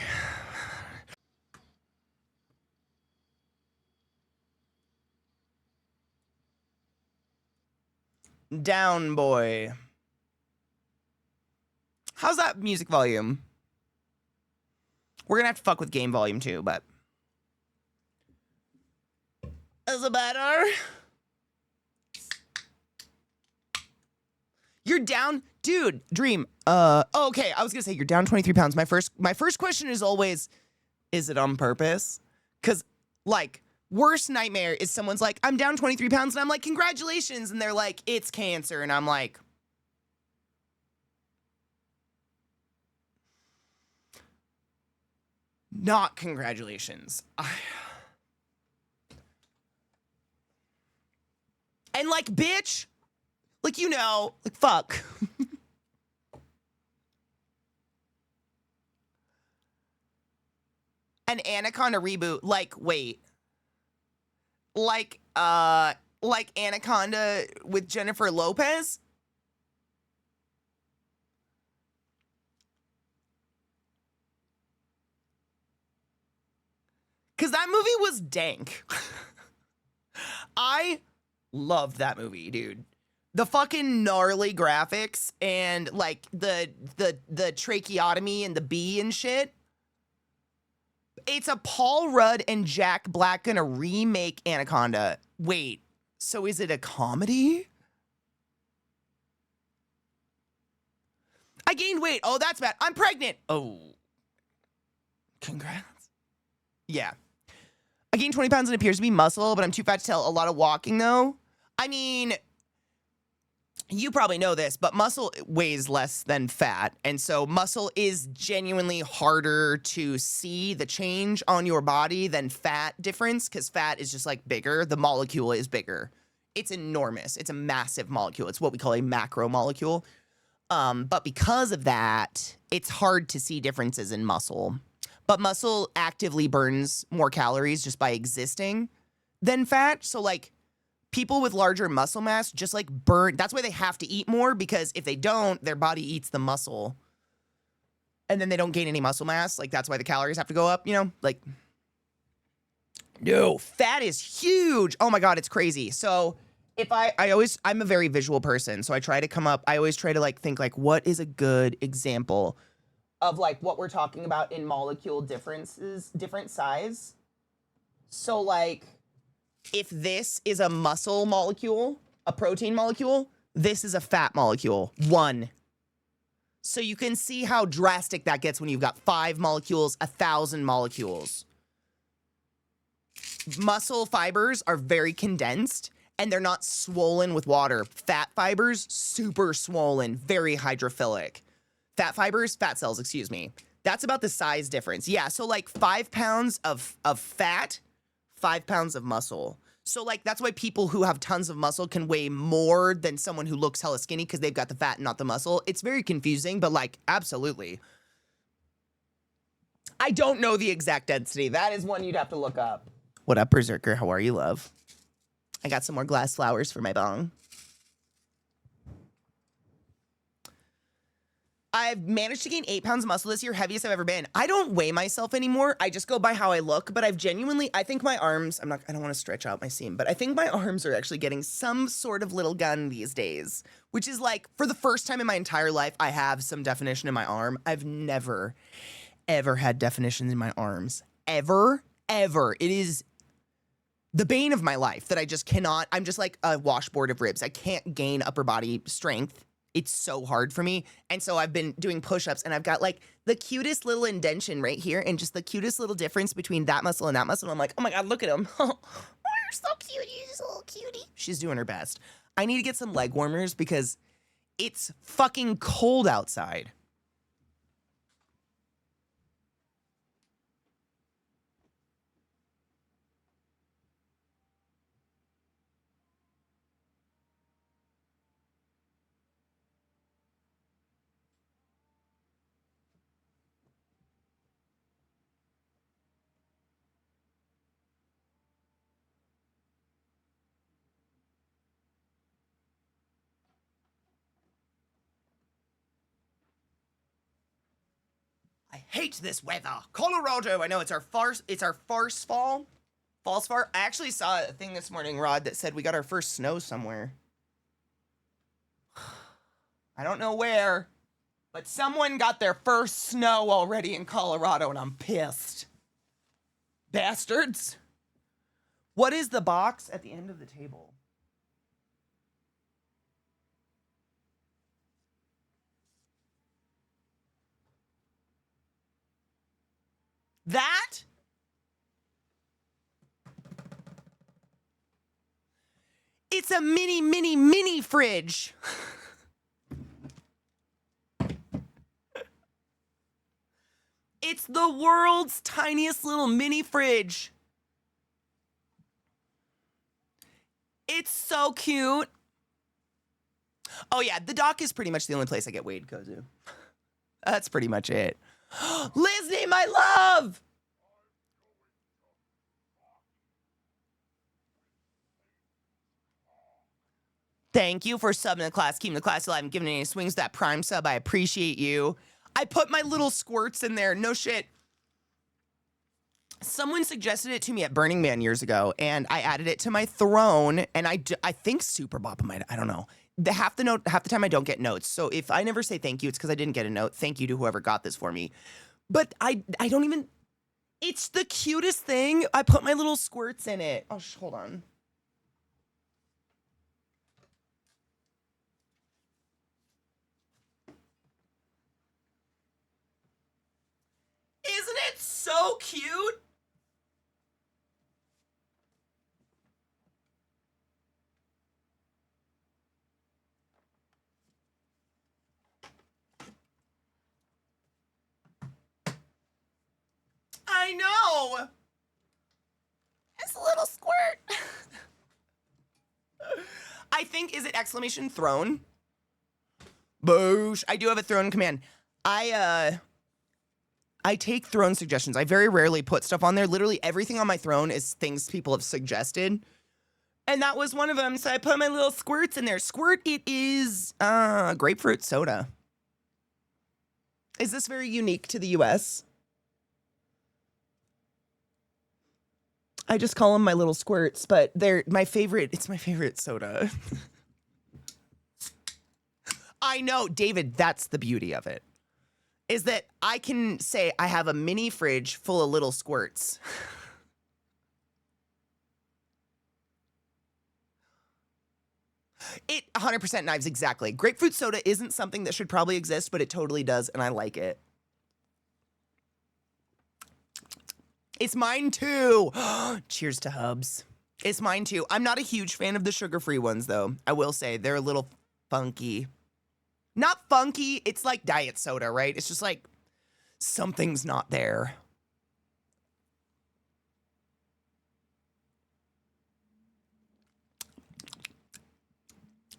Down, boy. How's that music volume? We're gonna have to fuck with game volume too, but... Is it better? You're down, dude. Dream. Okay. I was gonna say you're down 23 pounds. My first question is always, is it on purpose? Because like worst nightmare is someone's like, I'm down 23 pounds, and I'm like, congratulations, and they're like, it's cancer, and I'm like, not congratulations. And like, bitch, like, you know, like, fuck. An Anaconda reboot, like, wait. Like Anaconda with Jennifer Lopez? Because that movie was dank. I loved that movie, dude. The fucking gnarly graphics and like the tracheotomy and the bee and shit. It's a Paul Rudd and Jack Black gonna remake Anaconda. Wait, so is it a comedy? I gained weight. Oh, that's bad. I'm pregnant. Oh. Congrats. Yeah. I gained 20 pounds and it appears to be muscle, but I'm too fat to tell. A lot of walking though. I mean, you probably know this, but muscle weighs less than fat. And so muscle is genuinely harder to see the change on your body than fat difference, because fat is just like bigger. The molecule is bigger. It's enormous. It's a massive molecule. It's what we call a macromolecule. But because of that, it's hard to see differences in muscle. But muscle actively burns more calories just by existing than fat. So like, people with larger muscle mass just like burn. That's why they have to eat more, because if they don't, their body eats the muscle and then they don't gain any muscle mass. Like, that's why the calories have to go up, you know? Like, no, fat is huge. Oh my God, it's crazy. So if I'm a very visual person. So I always try to like think like, what is a good example of like what we're talking about in molecule differences, different size. So like, if this is a muscle molecule, a protein molecule, this is a fat molecule, 1. So you can see how drastic that gets when you've got 5 molecules, 1,000 molecules. Muscle fibers are very condensed and they're not swollen with water. Fat fibers, super swollen, very hydrophilic. Fat cells, excuse me. That's about the size difference. Yeah, so like 5 pounds of fat, 5 pounds of muscle. So like, that's why people who have tons of muscle can weigh more than someone who looks hella skinny, because they've got the fat and not the muscle. It's very confusing, but like, absolutely. I don't know the exact density. That is one you'd have to look up. What up, Berserker? How are you, love? I got some more glass flowers for my bong. I've managed to gain 8 pounds of muscle this year, heaviest I've ever been. I don't weigh myself anymore. I just go by how I look, but I think my arms, I don't want to stretch out my seam, but I think my arms are actually getting some sort of little gun these days, which is like, for the first time in my entire life, I have some definition in my arm. I've never, ever had definition in my arms. Ever. It is the bane of my life that I just cannot, I'm just like a washboard of ribs. I can't gain upper body strength. It's so hard for me. And so I've been doing push-ups and I've got like the cutest little indention right here and just the cutest little difference between that muscle and that muscle. And I'm like, oh my God, look at him. Oh, you're so cute. You're just a little cutie. She's doing her best. I need to get some leg warmers because it's fucking cold outside. I hate this weather. Colorado, I know it's our first fall. False far. I actually saw a thing this morning, Rod, that said we got our first snow somewhere. I don't know where, but someone got their first snow already in Colorado, and I'm pissed. Bastards. What is the box at the end of the table? That? It's a mini fridge. It's the world's tiniest little mini fridge. It's so cute. Oh yeah, the dock is pretty much the only place I get weighed, Kozu. That's pretty much it. Lizzie, my love! Thank you for subbing the class, keeping the class alive, and giving any swings that prime sub. I appreciate you. I put my little squirts in there. No shit. Someone suggested it to me at Burning Man years ago, and I added it to my throne, and I think Super Boppa might, I don't know. Half the time I don't get notes. So if I never say thank you, it's because I didn't get a note. Thank you to whoever got this for me. But I don't even, it's the cutest thing. I put my little squirts in it. Oh, hold on. Isn't it so cute? I know. It's a little squirt. I think, is it exclamation throne? Boosh. I do have a throne command. I take throne suggestions. I very rarely put stuff on there. Literally everything on my throne is things people have suggested. And that was one of them. So I put my little squirts in there. Squirt, it is grapefruit soda. Is this very unique to the US? I just call them my little squirts, but they're my favorite. It's my favorite soda. I know, David, that's the beauty of it. Is that I can say I have a mini fridge full of little squirts. It 100% knives, exactly. Grapefruit soda isn't something that should probably exist, but it totally does, and I like it. It's mine too. Cheers to Hubs. It's mine too. I'm not a huge fan of the sugar-free ones, though. I will say they're a little funky. Not funky, it's like diet soda, right? It's just like something's not there.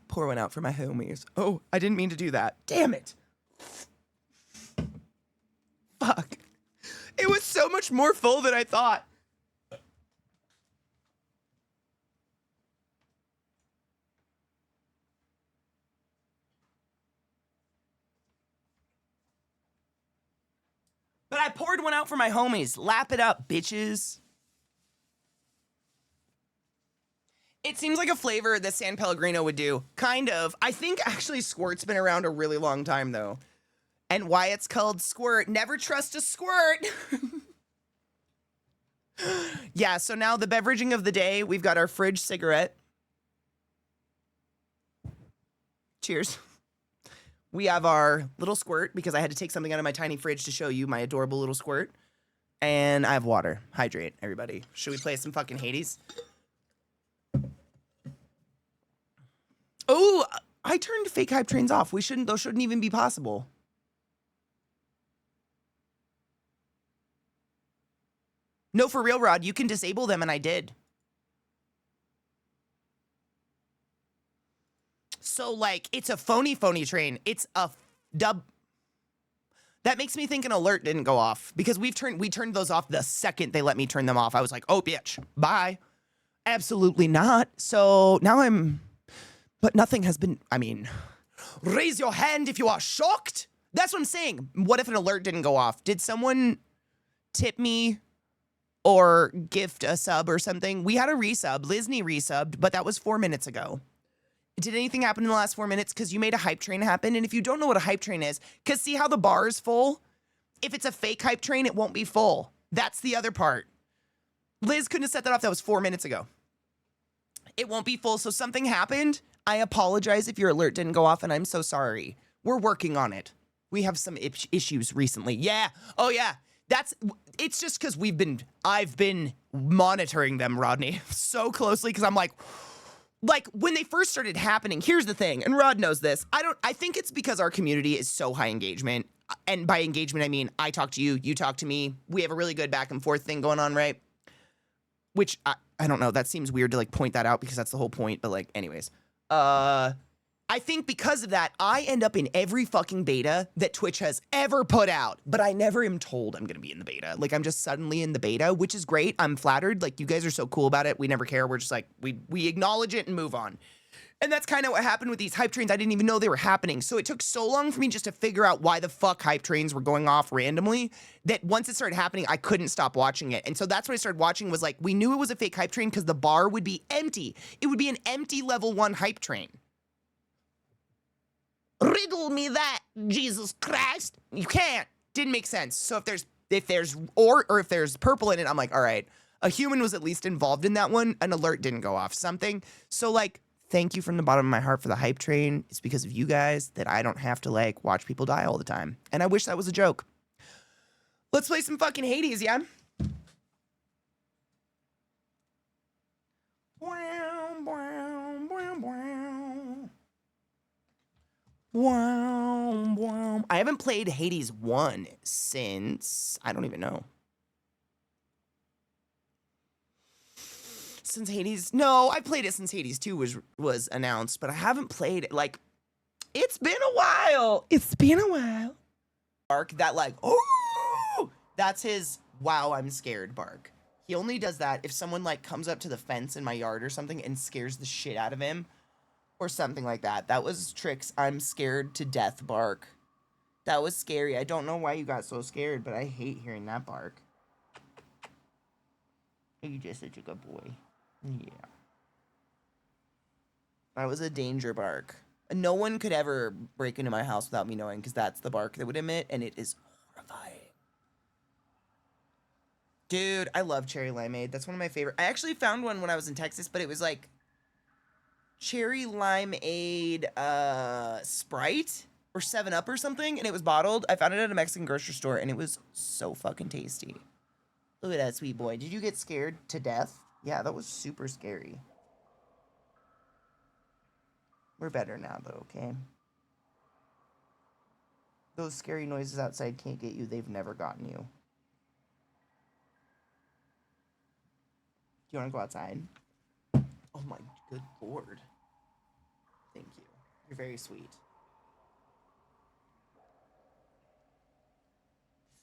Pour one out for my homies. Oh, I didn't mean to do that. Damn it. Fuck. It was so much more full than I thought. one out for my homies. Lap it up, bitches. It seems like a flavor that San Pellegrino would do. Kind of. I think actually Squirt's been around a really long time, though. And why it's called Squirt. Never trust a squirt. Yeah, so now the beveraging of the day, we've got our fridge cigarette. Cheers. We have our little squirt, because I had to take something out of my tiny fridge to show you my adorable little squirt. And I have water. Hydrate, everybody. Should we play some fucking Hades? Oh, I turned fake hype trains off. Those shouldn't even be possible. No, for real, Rod, you can disable them, and I did. So, like, it's a phony train. It's a dub. That makes me think an alert didn't go off, because we turned those off the second they let me turn them off. I was like, oh, bitch, bye. Absolutely not. So now but nothing has been, I mean, raise your hand if you are shocked. That's what I'm saying. What if an alert didn't go off? Did someone tip me or gift a sub or something? We had a resub. Lizney resubbed, but that was 4 minutes ago. Did anything happen in the last 4 minutes? Because you made a hype train happen. And if you don't know what a hype train is, because see how the bar is full? If it's a fake hype train, it won't be full. That's the other part. Liz couldn't have set that off. That was 4 minutes ago. It won't be full. So something happened. I apologize if your alert didn't go off, and I'm so sorry. We're working on it. We have some issues recently. Yeah. Oh, yeah. It's just because I've been monitoring them, Rodney, so closely, because I'm like, when they first started happening, here's the thing, and Rod knows this. I think it's because our community is so high engagement. And by engagement, I mean, I talk to you, you talk to me. We have a really good back and forth thing going on, right? Which, I don't know, that seems weird to, like, point that out, because that's the whole point, but, like, anyways. I think because of that, I end up in every fucking beta that Twitch has ever put out, but I never am told I'm gonna be in the beta. Like, I'm just suddenly in the beta, which is great. I'm flattered. Like, you guys are so cool about it. We never care. We're just like, we acknowledge it and move on. And that's kind of what happened with these hype trains. I didn't even know they were happening. So it took so long for me just to figure out why the fuck hype trains were going off randomly that once it started happening, I couldn't stop watching it. And so that's what I started watching, was like, we knew it was a fake hype train because the bar would be empty. It would be an empty level 1 hype train. Riddle me that, Jesus Christ. You can't. Didn't make sense. So if there's purple in it, I'm like, all right, a human was at least involved in that one. An alert didn't go off. Something. So, like, thank you from the bottom of my heart for the hype train. It's because of you guys that I don't have to, like, watch people die all the time. And I wish that was a joke. Let's play some fucking Hades, yeah? I haven't played Hades 1 since, I don't even know. Since Hades, no, I played it since Hades 2 was announced, but I haven't played it, like, it's been a while. It's been a while. Bark, that like, oh, that's his, wow, I'm scared bark. He only does that if someone, like, comes up to the fence in my yard or something and scares the shit out of him. Or something like that. That was Trick's I'm scared to death bark. That was scary. I don't know why you got so scared, but I hate hearing that bark. You're just such a good boy. Yeah. That was a danger bark. No one could ever break into my house without me knowing, because that's the bark that would emit, and it is horrifying. Dude, I love cherry limeade. That's one of my favorite. I actually found one when I was in Texas, but it was like cherry limeade Sprite or 7-Up or something, and it was bottled. I found it at a Mexican grocery store, and it was so fucking tasty. Look at that sweet boy. Did you get scared to death? Yeah, that was super scary. We're better now, though, okay? Those scary noises outside can't get you. They've never gotten you. Do you want to go outside? Oh my good lord. Thank you. You're very sweet.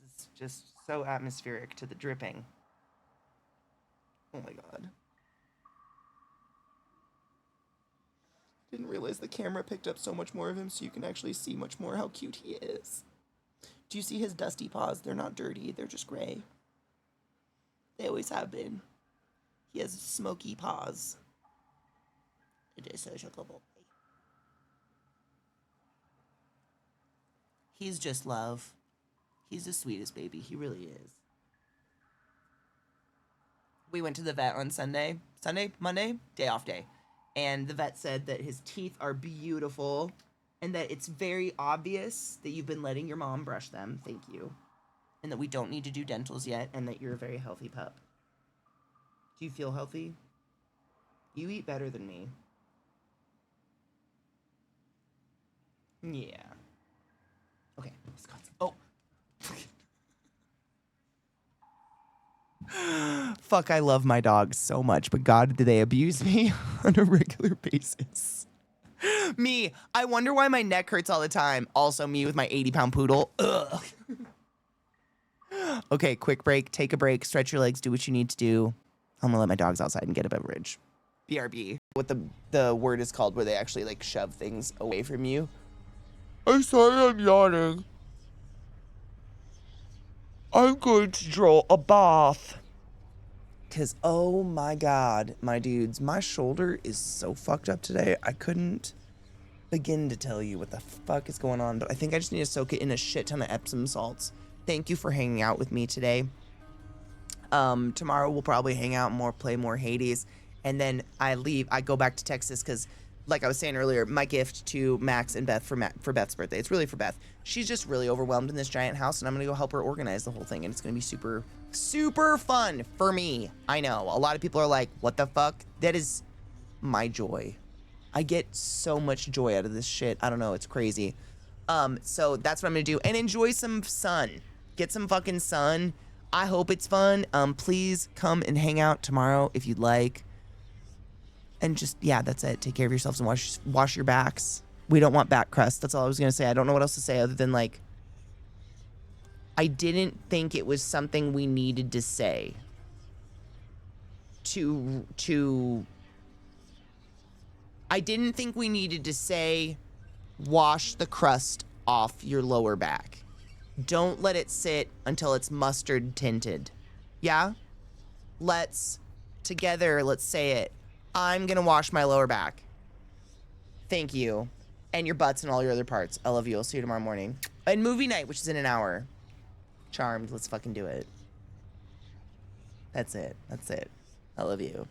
This is just so atmospheric to the dripping. Oh my god. Didn't realize the camera picked up so much more of him, so you can actually see much more how cute he is. Do you see his dusty paws? They're not dirty. They're just gray. They always have been. He has smoky paws. It is so chocobo. He's just love. He's the sweetest baby. He really is. We went to the vet on Monday, day off day. And the vet said that his teeth are beautiful and that it's very obvious that you've been letting your mom brush them. Thank you. And that we don't need to do dentals yet and that you're a very healthy pup. Do you feel healthy? You eat better than me. Yeah. Okay. Oh. Fuck, I love my dogs so much, but God, do they abuse me on a regular basis. Me, I wonder why my neck hurts all the time. Also, me with my 80-pound poodle. Ugh. Okay, quick break. Take a break. Stretch your legs. Do what you need to do. I'm gonna let my dogs outside and get a beverage. BRB. What the word is called where they actually like shove things away from you. I'm sorry I'm yawning. I'm going to draw a bath. Because, oh my God, my dudes, my shoulder is so fucked up today. I couldn't begin to tell you what the fuck is going on, but I think I just need to soak it in a shit ton of Epsom salts. Thank you for hanging out with me today. Tomorrow we'll probably hang out more, play more Hades, and then I go back to Texas because, like I was saying earlier, my gift to Max and Beth for Beth's birthday. It's really for Beth. She's just really overwhelmed in this giant house, and I'm gonna go help her organize the whole thing, and it's gonna be super, super fun for me. I know a lot of people are like, "What the fuck?" That is my joy. I get so much joy out of this shit. I don't know, it's crazy. So that's what I'm gonna do, and enjoy some sun. Get some fucking sun. I hope it's fun. Please come and hang out tomorrow if you'd like. And just, yeah, that's it. Take care of yourselves and wash your backs. We don't want back crust. That's all I was going to say. I don't know what else to say other than, like, I didn't think it was something we needed to say I didn't think we needed to say, wash the crust off your lower back. Don't let it sit until it's mustard tinted. Yeah? Let's say it. I'm gonna wash my lower back. Thank you. And your butts and all your other parts. I love you. I'll see you tomorrow morning. And movie night, which is in an hour. Charmed. Let's fucking do it. That's it. I love you.